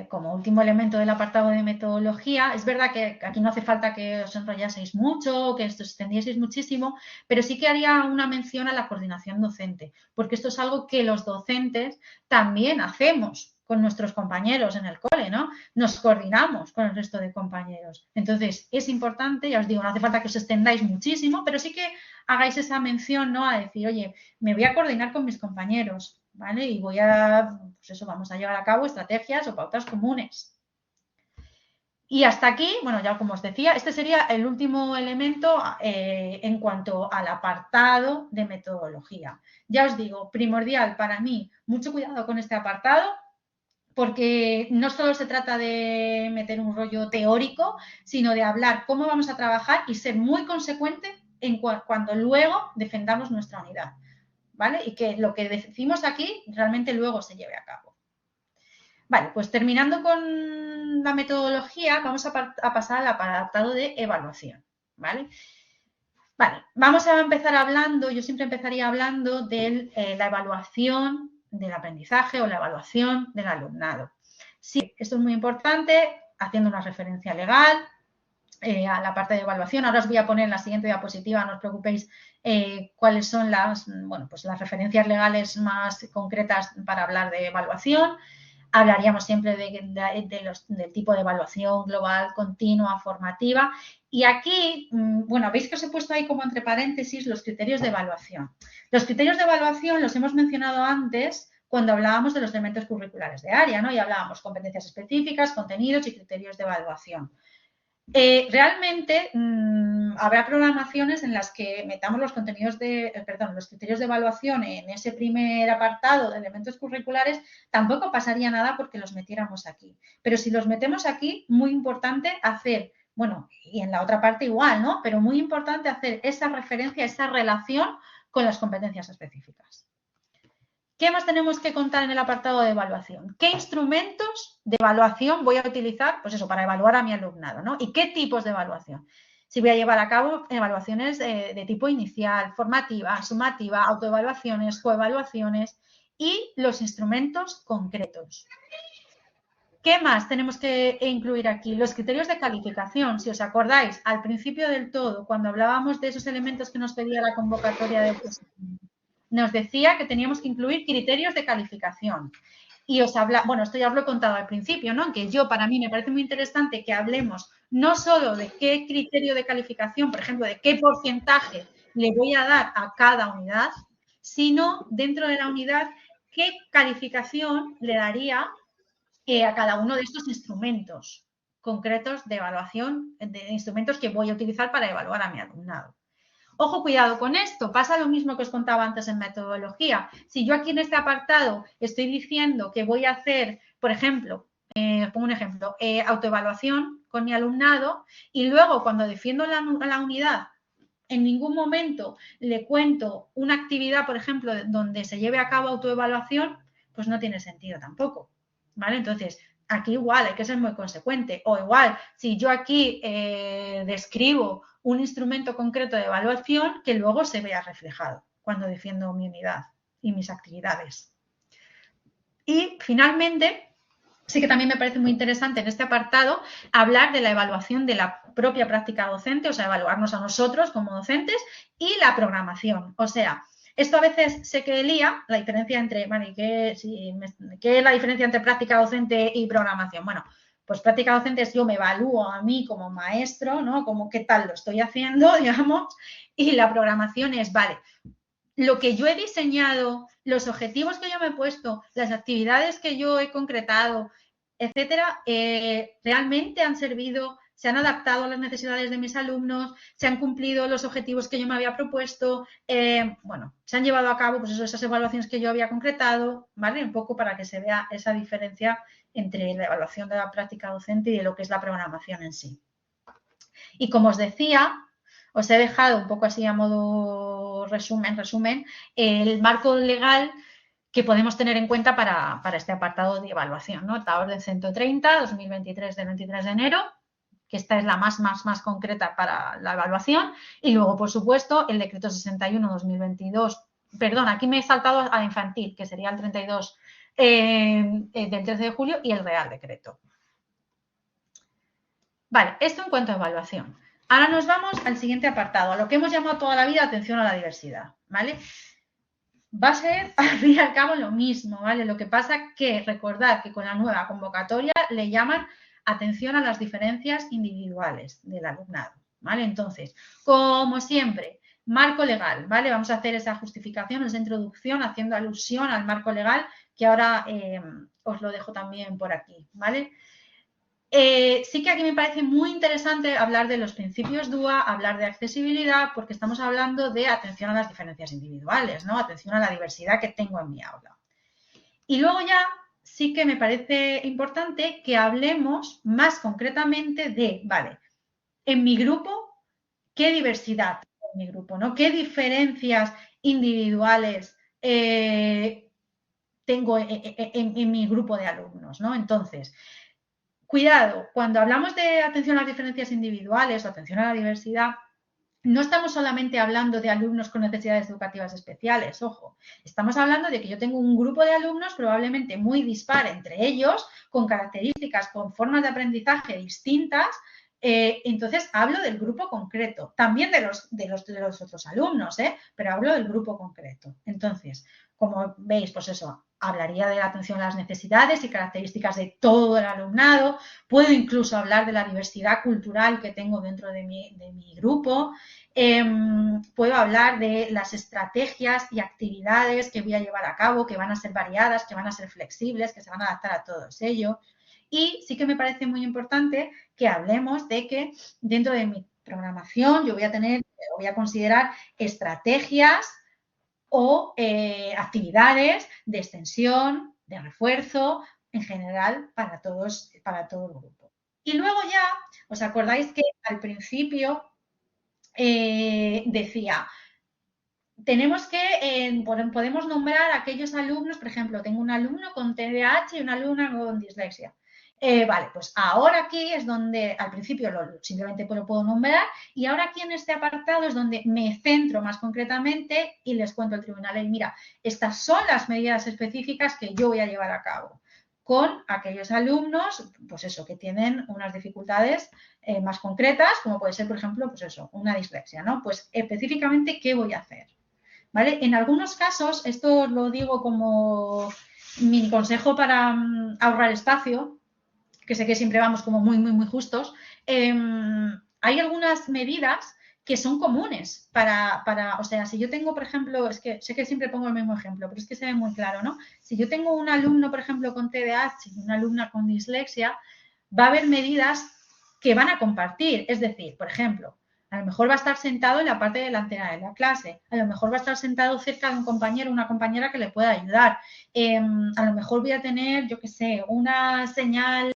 como último elemento del apartado de metodología, es verdad que aquí no hace falta que os enrollaseis mucho, que os extendieseis muchísimo, pero sí que haría una mención a la coordinación docente, porque esto es algo que los docentes también hacemos con nuestros compañeros en el cole, ¿no? Nos coordinamos con el resto de compañeros. Entonces, es importante, ya os digo, no hace falta que os extendáis muchísimo, pero sí que hagáis esa mención, ¿no? A decir, oye, me voy a coordinar con mis compañeros, ¿vale? Y pues eso, vamos a llevar a cabo estrategias o pautas comunes. Y hasta aquí, bueno, ya como os decía, este sería el último elemento en cuanto al apartado de metodología. Ya os digo, primordial para mí, mucho cuidado con este apartado, porque no solo se trata de meter un rollo teórico, sino de hablar cómo vamos a trabajar y ser muy consecuente cuando luego defendamos nuestra unidad, ¿vale? Y que lo que decimos aquí realmente luego se lleve a cabo. Vale, pues terminando con la metodología, vamos a pasar al apartado de evaluación, ¿vale? Vale, vamos a empezar hablando, yo siempre empezaría hablando de la evaluación del aprendizaje o la evaluación del alumnado. Sí, esto es muy importante, haciendo una referencia legal a la parte de evaluación. Ahora os voy a poner en la siguiente diapositiva, no os preocupéis, cuáles son las referencias legales más concretas para hablar de evaluación. Hablaríamos siempre del tipo de evaluación global, continua, formativa. Y aquí, bueno, veis que os he puesto ahí como entre paréntesis los criterios de evaluación. Los criterios de evaluación los hemos mencionado antes cuando hablábamos de los elementos curriculares de área, ¿no? Y hablábamos competencias específicas, contenidos y criterios de evaluación. Realmente habrá programaciones en las que metamos los contenidos los criterios de evaluación en ese primer apartado de elementos curriculares, tampoco pasaría nada porque los metiéramos aquí. Pero si los metemos aquí, muy importante hacer, bueno, y en la otra parte igual, ¿no? Pero muy importante hacer esa referencia, esa relación con las competencias específicas. ¿Qué más tenemos que contar en el apartado de evaluación? ¿Qué instrumentos de evaluación voy a utilizar? Pues eso, para evaluar a mi alumnado, ¿no? ¿Y qué tipos de evaluación? Si voy a llevar a cabo evaluaciones de tipo inicial, formativa, sumativa, autoevaluaciones, coevaluaciones y los instrumentos concretos. ¿Qué más tenemos que incluir aquí? Los criterios de calificación. Si os acordáis, al principio del todo, cuando hablábamos de esos elementos que nos pedía la convocatoria de nos decía que teníamos que incluir criterios de calificación. Y os habla, bueno, esto ya os lo he contado al principio, ¿no? Que para mí me parece muy interesante que hablemos no solo de qué criterio de calificación, por ejemplo, de qué porcentaje le voy a dar a cada unidad, sino dentro de la unidad qué calificación le daría a cada uno de estos instrumentos concretos de evaluación, de instrumentos que voy a utilizar para evaluar a mi alumnado. Ojo, cuidado con esto. Pasa lo mismo que os contaba antes en metodología. Si yo aquí en este apartado estoy diciendo que voy a hacer, por ejemplo, pongo un ejemplo, autoevaluación con mi alumnado y luego cuando defiendo la unidad en ningún momento le cuento una actividad, por ejemplo, donde se lleve a cabo autoevaluación, pues no tiene sentido tampoco, ¿vale? Entonces, aquí igual hay que ser muy consecuente. O igual, si yo aquí describo un instrumento concreto de evaluación, que luego se vea reflejado cuando defiendo mi unidad y mis actividades. Y finalmente, sí que también me parece muy interesante en este apartado hablar de la evaluación de la propia práctica docente, o sea, evaluarnos a nosotros como docentes y la programación. O sea, esto a veces se que lía la diferencia entre, vale, ¿qué es la diferencia entre práctica docente y programación? Bueno, pues práctica docente es yo me evalúo a mí como maestro, ¿no? Como qué tal lo estoy haciendo, digamos, y la programación es, vale, lo que yo he diseñado, los objetivos que yo me he puesto, las actividades que yo he concretado, etcétera, realmente han servido, se han adaptado a las necesidades de mis alumnos, se han cumplido los objetivos que yo me había propuesto, bueno, se han llevado a cabo pues eso, esas evaluaciones que yo había concretado, ¿vale? Un poco para que se vea esa diferencia entre la evaluación de la práctica docente y de lo que es la programación en sí. Y como os decía, os he dejado un poco así a modo resumen, el marco legal que podemos tener en cuenta para este apartado de evaluación, ¿no? La Orden 130, 2023, del 23 de enero, que esta es la más concreta para la evaluación, y luego, por supuesto, el Decreto 61, 2022, perdón, aquí me he saltado a infantil, que sería el 32 del 13 de julio, y el Real Decreto. Vale, esto en cuanto a evaluación. Ahora nos vamos al siguiente apartado, a lo que hemos llamado toda la vida atención a la diversidad, ¿vale? Va a ser, al fin y al cabo, lo mismo, ¿vale? Lo que pasa que recordad que con la nueva convocatoria le llaman atención a las diferencias individuales del alumnado, ¿vale? Entonces, como siempre, marco legal, ¿vale? Vamos a hacer esa justificación, esa introducción, haciendo alusión al marco legal, que ahora os lo dejo también por aquí, ¿vale? Sí que aquí me parece muy interesante hablar de los principios DUA, hablar de accesibilidad, porque estamos hablando de atención a las diferencias individuales, ¿no? Atención a la diversidad que tengo en mi aula. Y luego ya sí que me parece importante que hablemos más concretamente de, vale, en mi grupo, ¿qué diversidad tengo en mi grupo, ¿no? ¿Qué diferencias individuales tengo en mi grupo de alumnos, ¿no? Entonces, cuidado, cuando hablamos de atención a las diferencias individuales o atención a la diversidad, no estamos solamente hablando de alumnos con necesidades educativas especiales, ojo, estamos hablando de que yo tengo un grupo de alumnos probablemente muy dispar entre ellos, con características, con formas de aprendizaje distintas, entonces hablo del grupo concreto, también de los otros alumnos, pero hablo del grupo concreto. Entonces, como veis, pues eso, hablaría de la atención a las necesidades y características de todo el alumnado. Puedo incluso hablar de la diversidad cultural que tengo dentro de mi grupo. Puedo hablar de las estrategias y actividades que voy a llevar a cabo, que van a ser variadas, que van a ser flexibles, que se van a adaptar a todos ellos. Y sí que me parece muy importante que hablemos de que dentro de mi programación yo voy a considerar estrategias o actividades de extensión, de refuerzo, en general para todo el grupo. Y luego ya, ¿os acordáis que al principio decía, tenemos que, podemos nombrar a aquellos alumnos, por ejemplo, tengo un alumno con TDAH y una alumna con dislexia. Vale, pues ahora aquí es donde, al principio simplemente lo puedo nombrar y ahora aquí en este apartado es donde me centro más concretamente y les cuento al tribunal, mira, estas son las medidas específicas que yo voy a llevar a cabo con aquellos alumnos, pues eso, que tienen unas dificultades más concretas, como puede ser, por ejemplo, pues eso, una dislexia, ¿no? Pues específicamente, ¿qué voy a hacer? ¿Vale? En algunos casos, esto lo digo como mi consejo para ahorrar espacio, que sé que siempre vamos como muy justos, hay algunas medidas que son comunes o sea, si yo tengo, por ejemplo, es que sé que siempre pongo el mismo ejemplo, pero es que se ve muy claro, ¿no? Si yo tengo un alumno, por ejemplo, con TDAH y una alumna con dislexia, va a haber medidas que van a compartir, es decir, por ejemplo, a lo mejor va a estar sentado en la parte delantera de la clase, a lo mejor va a estar sentado cerca de un compañero o una compañera que le pueda ayudar, a lo mejor voy a tener, yo qué sé, una señal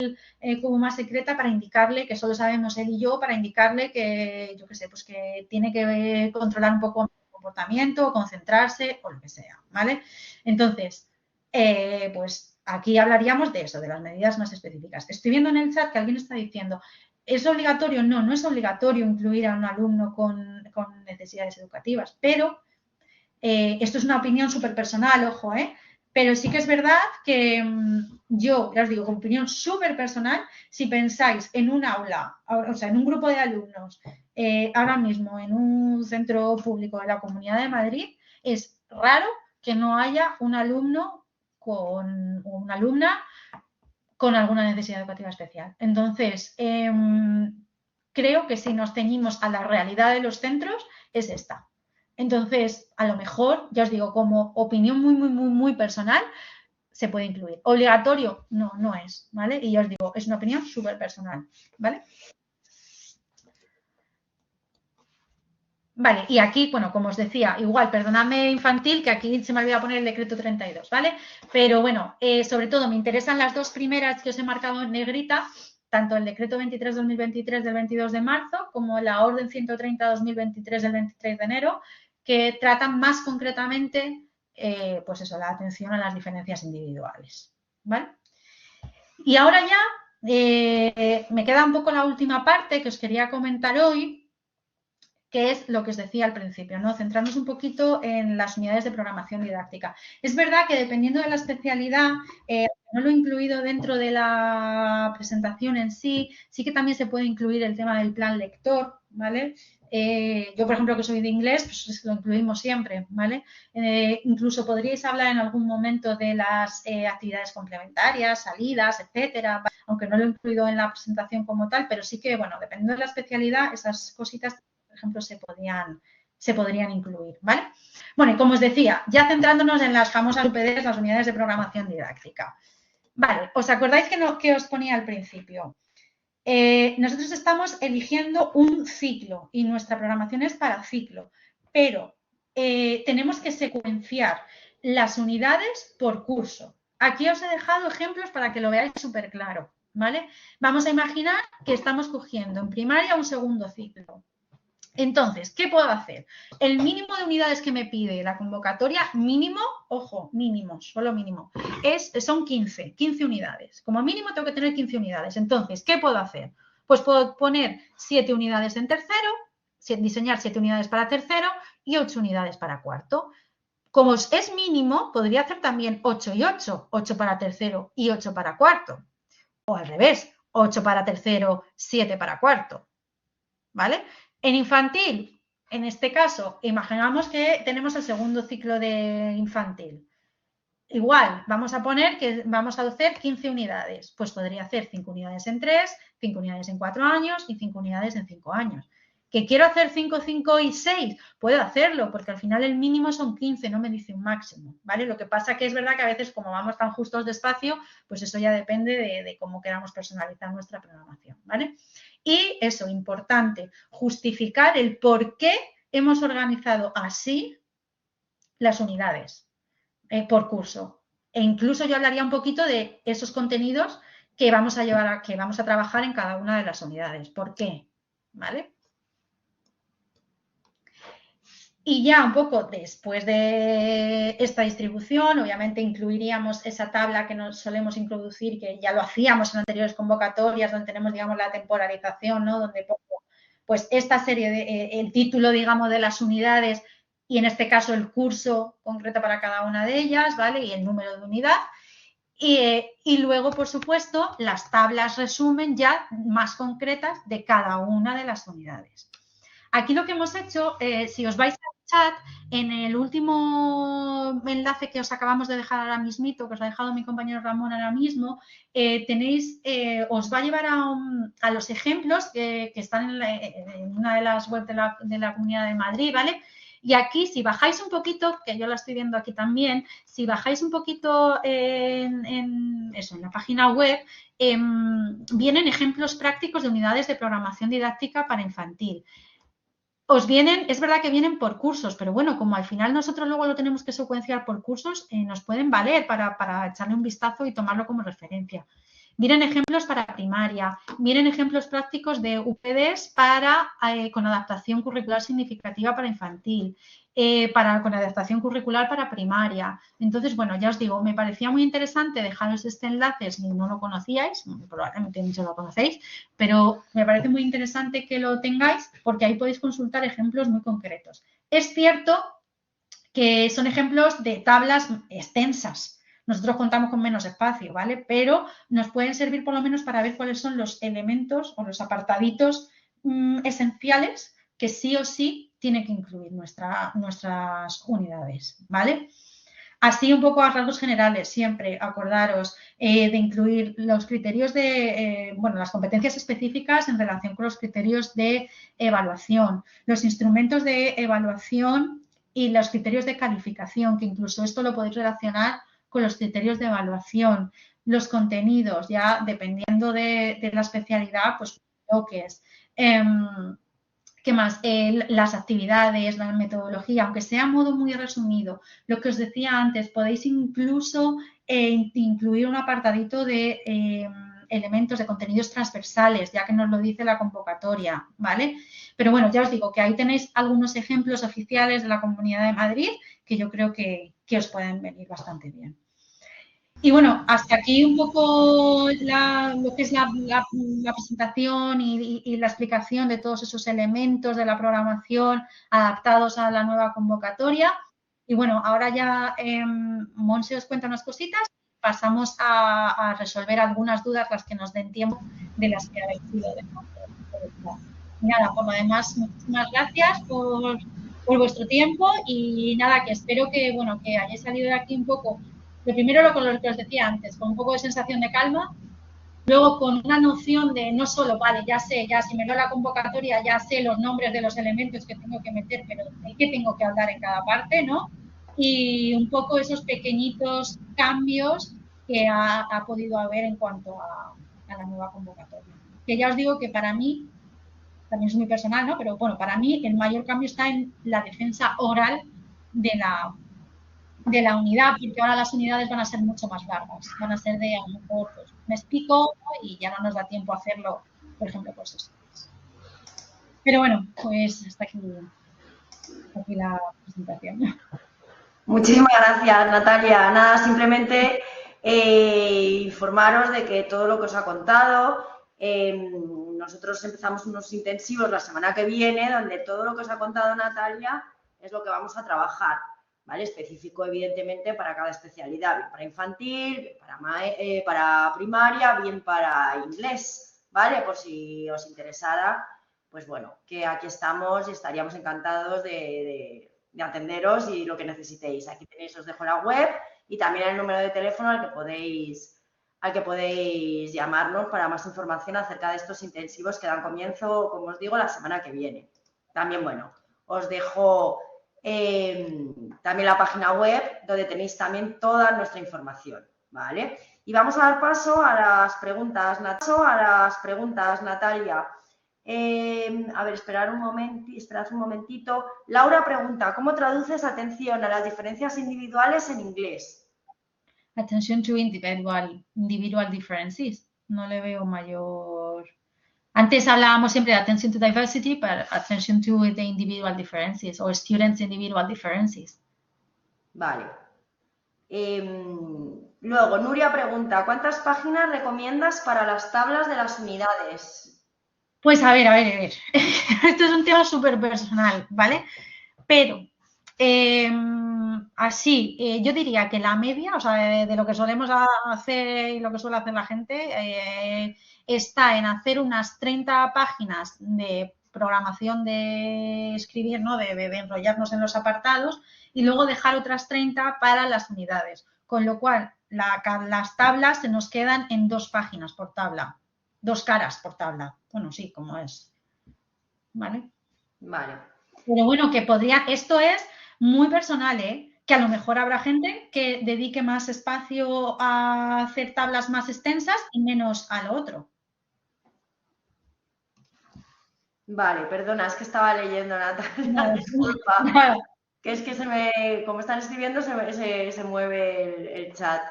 como más secreta para indicarle, que solo sabemos él y yo, para indicarle que, yo qué sé, pues que tiene que controlar un poco el comportamiento, concentrarse o lo que sea, ¿vale? Entonces, pues aquí hablaríamos de eso, de las medidas más específicas. Estoy viendo en el chat que alguien está diciendo, ¿es obligatorio? No, no es obligatorio incluir a un alumno con necesidades educativas, pero esto es una opinión súper personal, ojo, pero sí que es verdad que yo, ya os digo, con opinión súper personal, si pensáis en un aula, o sea, en un grupo de alumnos, ahora mismo en un centro público de la Comunidad de Madrid, es raro que no haya un alumno con una alumna con alguna necesidad educativa especial. Entonces, creo que si nos ceñimos a la realidad de los centros, es esta. Entonces, a lo mejor, ya os digo, como opinión muy personal, se puede incluir. Obligatorio, no, no es, ¿vale? Y ya os digo, es una opinión súper personal, ¿vale? Vale, y aquí, bueno, como os decía, igual, perdonadme infantil, que aquí se me olvidó poner el decreto 32, ¿vale? Pero bueno, sobre todo me interesan las dos primeras que os he marcado en negrita, tanto el decreto 23-2023 del 22 de marzo como la orden 130-2023 del 23 de enero, que tratan más concretamente, pues eso, la atención a las diferencias individuales, ¿vale? Y ahora ya me queda un poco la última parte que os quería comentar hoy, que es lo que os decía al principio, ¿no? Centrarnos un poquito en las unidades de programación didáctica. Es verdad que dependiendo de la especialidad, no lo he incluido dentro de la presentación en sí, sí que también se puede incluir el tema del plan lector, ¿vale? Yo, por ejemplo, que soy de inglés, pues lo incluimos siempre, ¿vale? Incluso podríais hablar en algún momento de las actividades complementarias, salidas, etcétera, aunque no lo he incluido en la presentación como tal, pero sí que, bueno, dependiendo de la especialidad, esas cositas, por ejemplo, se podrían incluir, ¿vale? Bueno, y como os decía, ya centrándonos en las famosas UPDs, las unidades de programación didáctica. Vale, ¿os acordáis que os ponía al principio? Nosotros estamos eligiendo un ciclo y nuestra programación es para ciclo, pero tenemos que secuenciar las unidades por curso. Aquí os he dejado ejemplos para que lo veáis súper claro, ¿vale? Vamos a imaginar que estamos cogiendo en primaria un segundo ciclo. Entonces, ¿qué puedo hacer? El mínimo de unidades que me pide la convocatoria, mínimo, ojo, mínimo, solo mínimo, son 15 unidades. Como mínimo tengo que tener 15 unidades. Entonces, ¿qué puedo hacer? Pues puedo poner 7 unidades en tercero, diseñar 7 unidades para tercero y 8 unidades para cuarto. Como es mínimo, podría hacer también 8 y 8, 8 para tercero y 8 para cuarto. O al revés, 8 para tercero, 7 para cuarto. ¿Vale? En infantil, en este caso, imaginamos que tenemos el segundo ciclo de infantil. igual, vamos a poner que vamos a hacer 15 unidades. Pues podría hacer 5 unidades en 3, 5 unidades en 4 años y 5 unidades en 5 años. ¿Que quiero hacer 5, 5 y 6? Puedo hacerlo, porque al final el mínimo son 15, no me dice un máximo, ¿vale? Lo que pasa que es verdad que a veces, como vamos tan justos de espacio, pues eso ya depende de cómo queramos personalizar nuestra programación, ¿vale? Y eso, importante, justificar el por qué hemos organizado así las unidades por curso. E incluso yo hablaría un poquito de esos contenidos que vamos a llevar que vamos a trabajar en cada una de las unidades. ¿Por qué? ¿Vale? Y ya un poco después de esta distribución, obviamente incluiríamos esa tabla que nos solemos introducir, que ya lo hacíamos en anteriores convocatorias, donde tenemos, digamos, la temporalización, ¿no? Donde pongo, pues, esta serie de, el título, digamos, de las unidades y en este caso el curso concreto para cada una de ellas, ¿vale? Y el número de unidad. Y luego, por supuesto, las tablas resumen ya más concretas de cada una de las unidades. Aquí lo que hemos hecho, si os vais al chat, en el último enlace que os acabamos de dejar ahora mismito, que os ha dejado mi compañero Ramón ahora mismo, tenéis, os va a llevar a los ejemplos que están en una de las webs de la Comunidad de Madrid, ¿vale? Y aquí, si bajáis un poquito, que yo la estoy viendo aquí también, si bajáis un poquito en la página web, vienen ejemplos prácticos de unidades de programación didáctica para infantil. Os vienen, es verdad que vienen por cursos, pero bueno, como al final nosotros luego lo tenemos que secuenciar por cursos, nos pueden valer para echarle un vistazo y tomarlo como referencia. Vienen ejemplos para primaria, vienen ejemplos prácticos de UPDs con adaptación curricular significativa para infantil, con adaptación curricular para primaria. Entonces, bueno, ya os digo, me parecía muy interesante dejaros este enlace si no lo conocíais, probablemente muchos lo conocéis, pero me parece muy interesante que lo tengáis porque ahí podéis consultar ejemplos muy concretos. Es cierto que son ejemplos de tablas extensas. Nosotros contamos con menos espacio, ¿vale? Pero nos pueden servir por lo menos para ver cuáles son los elementos o los apartaditos esenciales que sí o sí tiene que incluir nuestras unidades, ¿vale? Así un poco a rasgos generales, siempre acordaros de incluir los criterios de, las competencias específicas en relación con los criterios de evaluación, los instrumentos de evaluación y los criterios de calificación, que incluso esto lo podéis relacionar con los criterios de evaluación, los contenidos, ya dependiendo de la especialidad, pues lo que es. ¿Qué más? Las actividades, la metodología, aunque sea a modo muy resumido. Lo que os decía antes, podéis incluso incluir un apartadito de elementos de contenidos transversales, ya que nos lo dice la convocatoria, ¿vale? Pero bueno, ya os digo que ahí tenéis algunos ejemplos oficiales de la Comunidad de Madrid que yo creo que os pueden venir bastante bien. Y bueno, hasta aquí un poco lo que es la presentación y la explicación de todos esos elementos de la programación adaptados a la nueva convocatoria. Y bueno, ahora ya Monse os cuenta unas cositas. Pasamos a resolver algunas dudas, las que nos den tiempo, de las que habéis sido de y nada, por lo demás, muchísimas gracias por vuestro tiempo y nada, que espero que, que hayáis salido de aquí un poco. Lo primero, lo que os decía antes, con un poco de sensación de calma, luego con una noción de no solo, vale, ya sé, ya si me veo la convocatoria, ya sé los nombres de los elementos que tengo que meter, pero de qué tengo que hablar en cada parte, ¿no? Y un poco esos pequeñitos cambios que ha podido haber en cuanto a la nueva convocatoria. Que ya os digo que para mí, también es muy personal, ¿no? Pero bueno, para mí el mayor cambio está en la defensa oral de la unidad, porque ahora las unidades van a ser mucho más largas, van a ser de, a lo mejor, pues, me explico y ya no nos da tiempo a hacerlo, por ejemplo, pues eso. Pero bueno, pues hasta aquí la presentación. Muchísimas gracias, Natalia. Nada, simplemente informaros de que todo lo que os ha contado, nosotros empezamos unos intensivos la semana que viene, donde todo lo que os ha contado Natalia es lo que vamos a trabajar, ¿vale? Específico, evidentemente, para cada especialidad, bien para infantil, bien para primaria, bien para inglés, ¿vale? Por si os interesara, pues bueno, que aquí estamos y estaríamos encantados de atenderos y lo que necesitéis. Aquí tenéis, os dejo la web y también el número de teléfono al que podéis llamarnos para más información acerca de estos intensivos que dan comienzo, como os digo, la semana que viene. También, bueno, os dejo también la página web donde tenéis también toda nuestra información, ¿vale? Y vamos a dar paso a las preguntas, Natalia. A ver, esperad un momentito. Laura pregunta, ¿cómo traduces atención a las diferencias individuales en inglés? Attention to individual differences. No le veo mayor... Antes hablábamos siempre de attention to diversity, pero attention to the individual differences o students' individual differences. Vale. Luego, Nuria pregunta, ¿cuántas páginas recomiendas para las tablas de las unidades? Pues a ver. Esto es un tema súper personal, ¿vale? Pero así, yo diría que la media, o sea, de lo que solemos hacer y lo que suele hacer la gente, está en hacer unas 30 páginas de programación de escribir, ¿no? De enrollarnos en los apartados y luego dejar otras 30 para las unidades. Con lo cual, las tablas se nos quedan en 2 páginas por tabla, 2 caras por tabla. Bueno, sí, como es. ¿Vale? Vale. Pero bueno, que podría, esto es muy personal, ¿eh? Que a lo mejor habrá gente que dedique más espacio a hacer tablas más extensas y menos a lo otro. Vale, perdona, es que estaba leyendo, Natalia, Nada, disculpa. nada. Que es que como están escribiendo, se mueve el chat.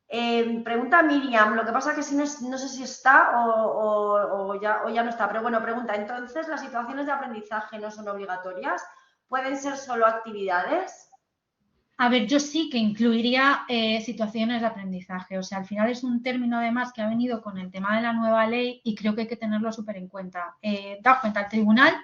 Pregunta Miriam, lo que pasa que no sé si está o ya no está, pero bueno, pregunta, entonces, ¿las situaciones de aprendizaje no son obligatorias? ¿Pueden ser solo actividades? A ver, yo sí que incluiría situaciones de aprendizaje. O sea, al final es un término además que ha venido con el tema de la nueva ley y creo que hay que tenerlo súper en cuenta. Daos cuenta, el tribunal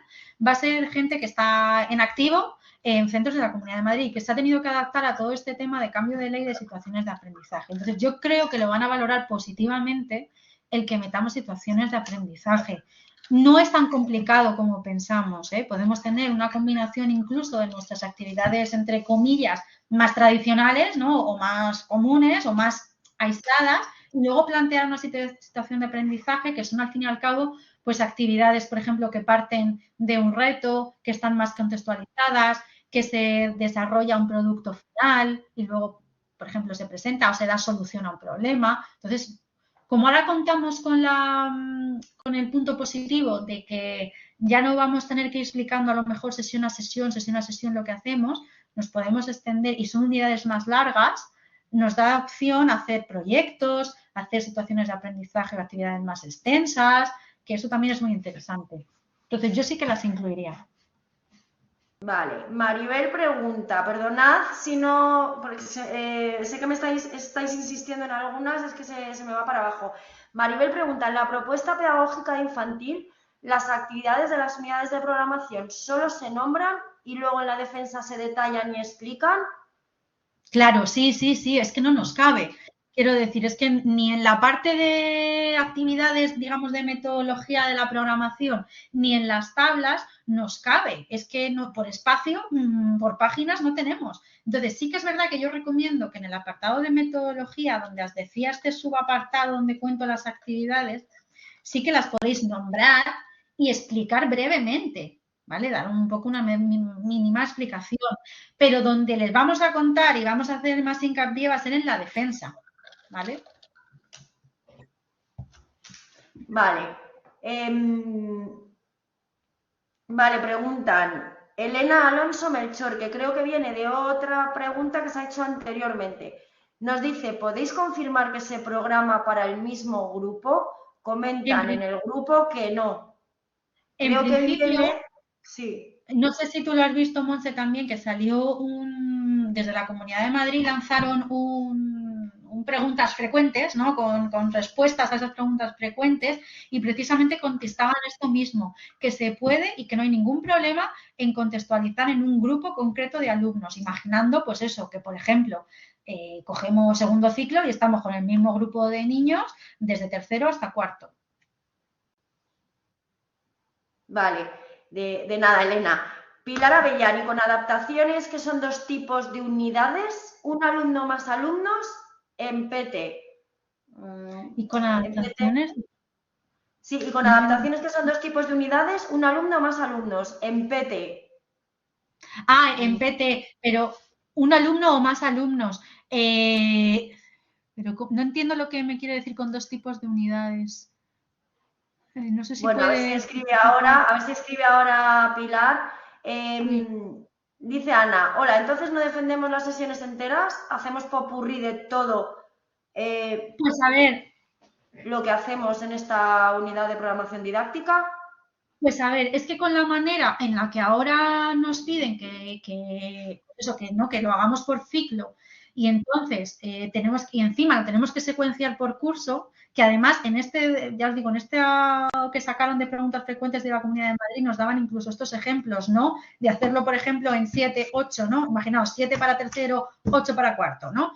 va a ser gente que está en activo en centros de la Comunidad de Madrid y que se ha tenido que adaptar a todo este tema de cambio de ley de situaciones de aprendizaje. Entonces, yo creo que lo van a valorar positivamente el que metamos situaciones de aprendizaje. No es tan complicado como pensamos, ¿eh? Podemos tener una combinación incluso de nuestras actividades, entre comillas, más tradicionales, ¿no? O más comunes o más aisladas, y luego plantear una situación de aprendizaje que son al fin y al cabo pues actividades, por ejemplo, que parten de un reto, que están más contextualizadas, que se desarrolla un producto final y luego, por ejemplo, se presenta o se da solución a un problema. Entonces, como ahora contamos con el punto positivo de que ya no vamos a tener que ir explicando a lo mejor sesión a sesión lo que hacemos, nos podemos extender y son unidades más largas, nos da opción a hacer proyectos, a hacer situaciones de aprendizaje o actividades más extensas, que eso también es muy interesante. Entonces, yo sí que las incluiría. Vale, Maribel pregunta, perdonad si no, porque sé que me estáis insistiendo en algunas, es que se me va para abajo. Maribel pregunta, en la propuesta pedagógica de infantil, ¿las actividades de las unidades de programación solo se nombran y luego en la defensa se detallan y explican? Claro, sí, es que no nos cabe. Quiero decir, es que ni en la parte de actividades, digamos, de metodología de la programación, ni en las tablas nos cabe. Es que no, por espacio, por páginas no tenemos. Entonces, sí que es verdad que yo recomiendo que en el apartado de metodología, donde os decía este subapartado donde cuento las actividades, sí que las podéis nombrar y explicar brevemente. ¿Vale? Dar un poco una mínima explicación, pero donde les vamos a contar y vamos a hacer más hincapié va a ser en la defensa, ¿vale? Vale. Vale, preguntan Elena Alonso Melchor, que creo que viene de otra pregunta que se ha hecho anteriormente. Nos dice, ¿podéis confirmar que se programa para el mismo grupo? Comentan en el grupo que no. En Creo que principio, viene... Sí. no sé si tú lo has visto, Monse, también, que salió desde la Comunidad de Madrid lanzaron un preguntas frecuentes, ¿no? Con respuestas a esas preguntas frecuentes y precisamente contestaban esto mismo, que se puede y que no hay ningún problema en contextualizar en un grupo concreto de alumnos, imaginando, pues eso, que por ejemplo, cogemos segundo ciclo y estamos con el mismo grupo de niños desde tercero hasta cuarto. Vale, de nada, Elena. Pilar Avellán, y con adaptaciones, que son 2 tipos de unidades, un alumno más alumnos en PT. ¿Y con adaptaciones? Sí, y con adaptaciones, que son 2 tipos de unidades, un alumno más alumnos en PT. Ah, en PT, pero un alumno o más alumnos. Pero no entiendo lo que me quiere decir con 2 tipos de unidades. No sé si bueno, puede... a ver si escribe ahora Pilar. Sí. Dice Ana, hola, entonces no defendemos las sesiones enteras, hacemos popurrí de todo Pues a ver, lo que hacemos en esta unidad de programación didáctica. Pues a ver, es que con la manera en la que ahora nos piden eso, que no, que lo hagamos por ciclo y entonces y encima lo tenemos que secuenciar por curso, que además en ya os digo, en este que sacaron de preguntas frecuentes de la Comunidad de Madrid nos daban incluso estos ejemplos, ¿no? De hacerlo, por ejemplo, en 7, 8, ¿no? Imaginaos, 7 para tercero, 8 para cuarto, ¿no?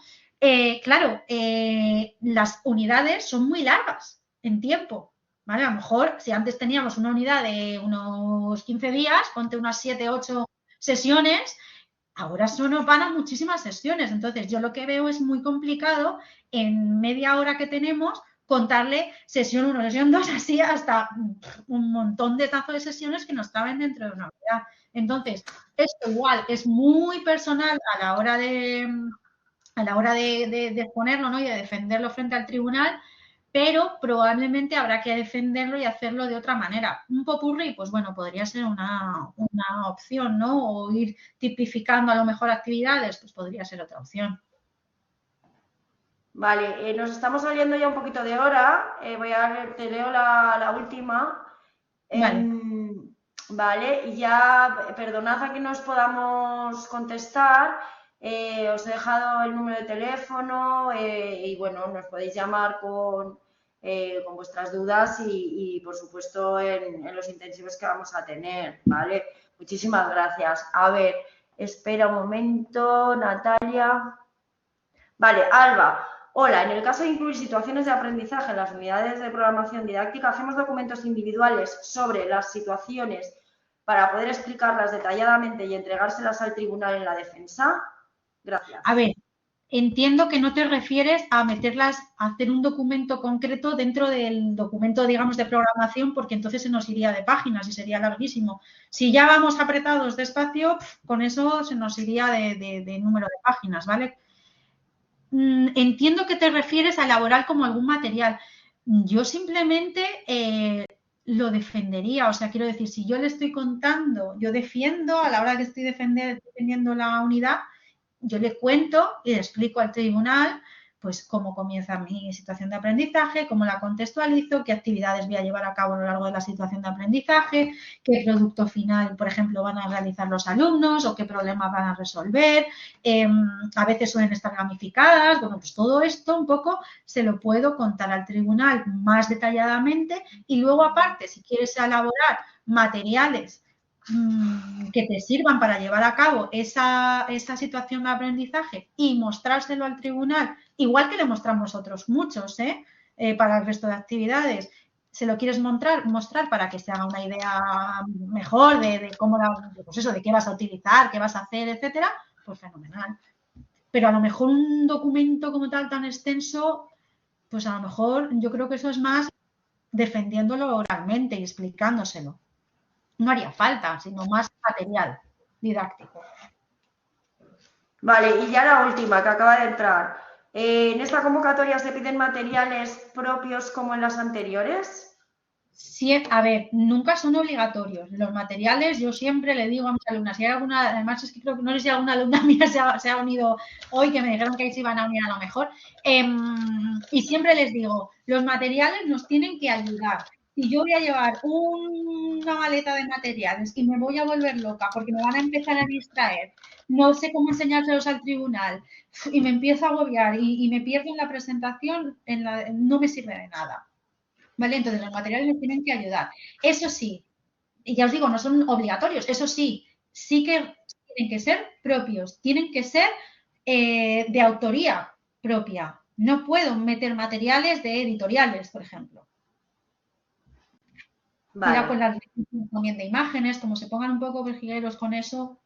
Claro, las unidades son muy largas en tiempo. ¿Vale? A lo mejor, si antes teníamos una unidad de unos 15 días, ponte unas 7, 8 sesiones, ahora van a muchísimas sesiones. Entonces, yo lo que veo es muy complicado en media hora que tenemos contarle sesión 1, sesión 2, así hasta un montón de tazos de sesiones que nos caben dentro de una unidad. Entonces, esto igual es muy personal a la hora de exponerlo, ¿no? Y de defenderlo frente al tribunal, pero probablemente habrá que defenderlo y hacerlo de otra manera. Un popurrí, pues bueno, podría ser una opción, ¿no? O ir tipificando a lo mejor actividades, pues podría ser otra opción. Vale, nos estamos saliendo ya un poquito de hora. Te leo la última. Vale. Vale, y ya, perdonad a que no os podamos contestar. Os he dejado el número de teléfono y bueno, nos podéis llamar con vuestras dudas y por supuesto en los intensivos que vamos a tener, ¿vale? Muchísimas gracias. A ver, espera un momento, Natalia. Vale, Alba. Hola, en el caso de incluir situaciones de aprendizaje en las unidades de programación didáctica, hacemos documentos individuales sobre las situaciones para poder explicarlas detalladamente y entregárselas al tribunal en la defensa. Gracias. A ver, entiendo que no te refieres a meterlas, a hacer un documento concreto dentro del documento, digamos, de programación, porque entonces se nos iría de páginas y sería larguísimo. Si ya vamos apretados de espacio, con eso se nos iría de número de páginas, ¿vale? Entiendo que te refieres a elaborar como algún material. Yo simplemente lo defendería, o sea, quiero decir, si yo le estoy contando, yo defiendo a la hora que estoy defendiendo la unidad, yo le cuento y le explico al tribunal pues cómo comienza mi situación de aprendizaje, cómo la contextualizo, qué actividades voy a llevar a cabo a lo largo de la situación de aprendizaje, qué producto final, por ejemplo, van a realizar los alumnos o qué problemas van a resolver. A veces suelen estar gamificadas. Bueno, pues todo esto un poco se lo puedo contar al tribunal más detalladamente y luego aparte, si quieres elaborar materiales que te sirvan para llevar a cabo esa situación de aprendizaje y mostrárselo al tribunal, igual que le mostramos otros muchos, para el resto de actividades. Se lo quieres mostrar para que se haga una idea mejor de cómo, pues eso, de qué vas a utilizar, qué vas a hacer, etcétera, pues fenomenal. Pero a lo mejor un documento como tal tan extenso, pues a lo mejor yo creo que eso es más defendiéndolo oralmente y explicándoselo. No haría falta, sino más material didáctico. Vale, y ya la última que acaba de entrar. ¿En esta convocatoria se piden materiales propios como en las anteriores? Sí, a ver, nunca son obligatorios. Los materiales, yo siempre le digo a mis alumnas, si hay alguna, además es que creo que no sé si alguna alumna mía se ha unido hoy, que me dijeron que ahí se iban a unir a lo mejor, y siempre les digo, los materiales nos tienen que ayudar. Si yo voy a llevar una maleta de materiales y me voy a volver loca porque me van a empezar a distraer, no sé cómo enseñárselos al tribunal y me empiezo a agobiar y me pierdo en la presentación, no me sirve de nada. ¿Vale? Entonces los materiales nos tienen que ayudar. Eso sí, y ya os digo, no son obligatorios, eso sí, sí que tienen que ser propios, tienen que ser de autoría propia. No puedo meter materiales de editoriales, por ejemplo. Cuidado con las restricciones también de imágenes, como se pongan un poco virgueros con eso.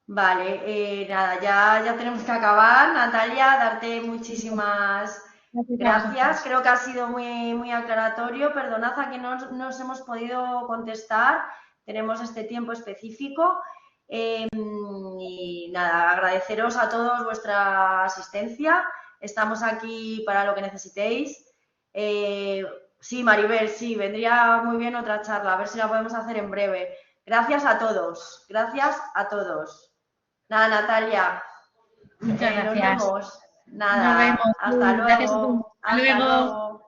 Vale, nada, ya tenemos que acabar. Natalia, darte muchísimas gracias. Creo que ha sido muy aclaratorio. Perdonad a que no nos hemos podido contestar. Tenemos este tiempo específico. Y nada, agradeceros a todos vuestra asistencia. Estamos aquí para lo que necesitéis. Sí, Maribel, sí, vendría muy bien otra charla. A ver si la podemos hacer en breve. Gracias a todos. Gracias a todos. Nada, Natalia. Muchas gracias. Nos vemos. Nada. Nos vemos. Hasta Gracias a luego. todos. Hasta Hasta luego. luego.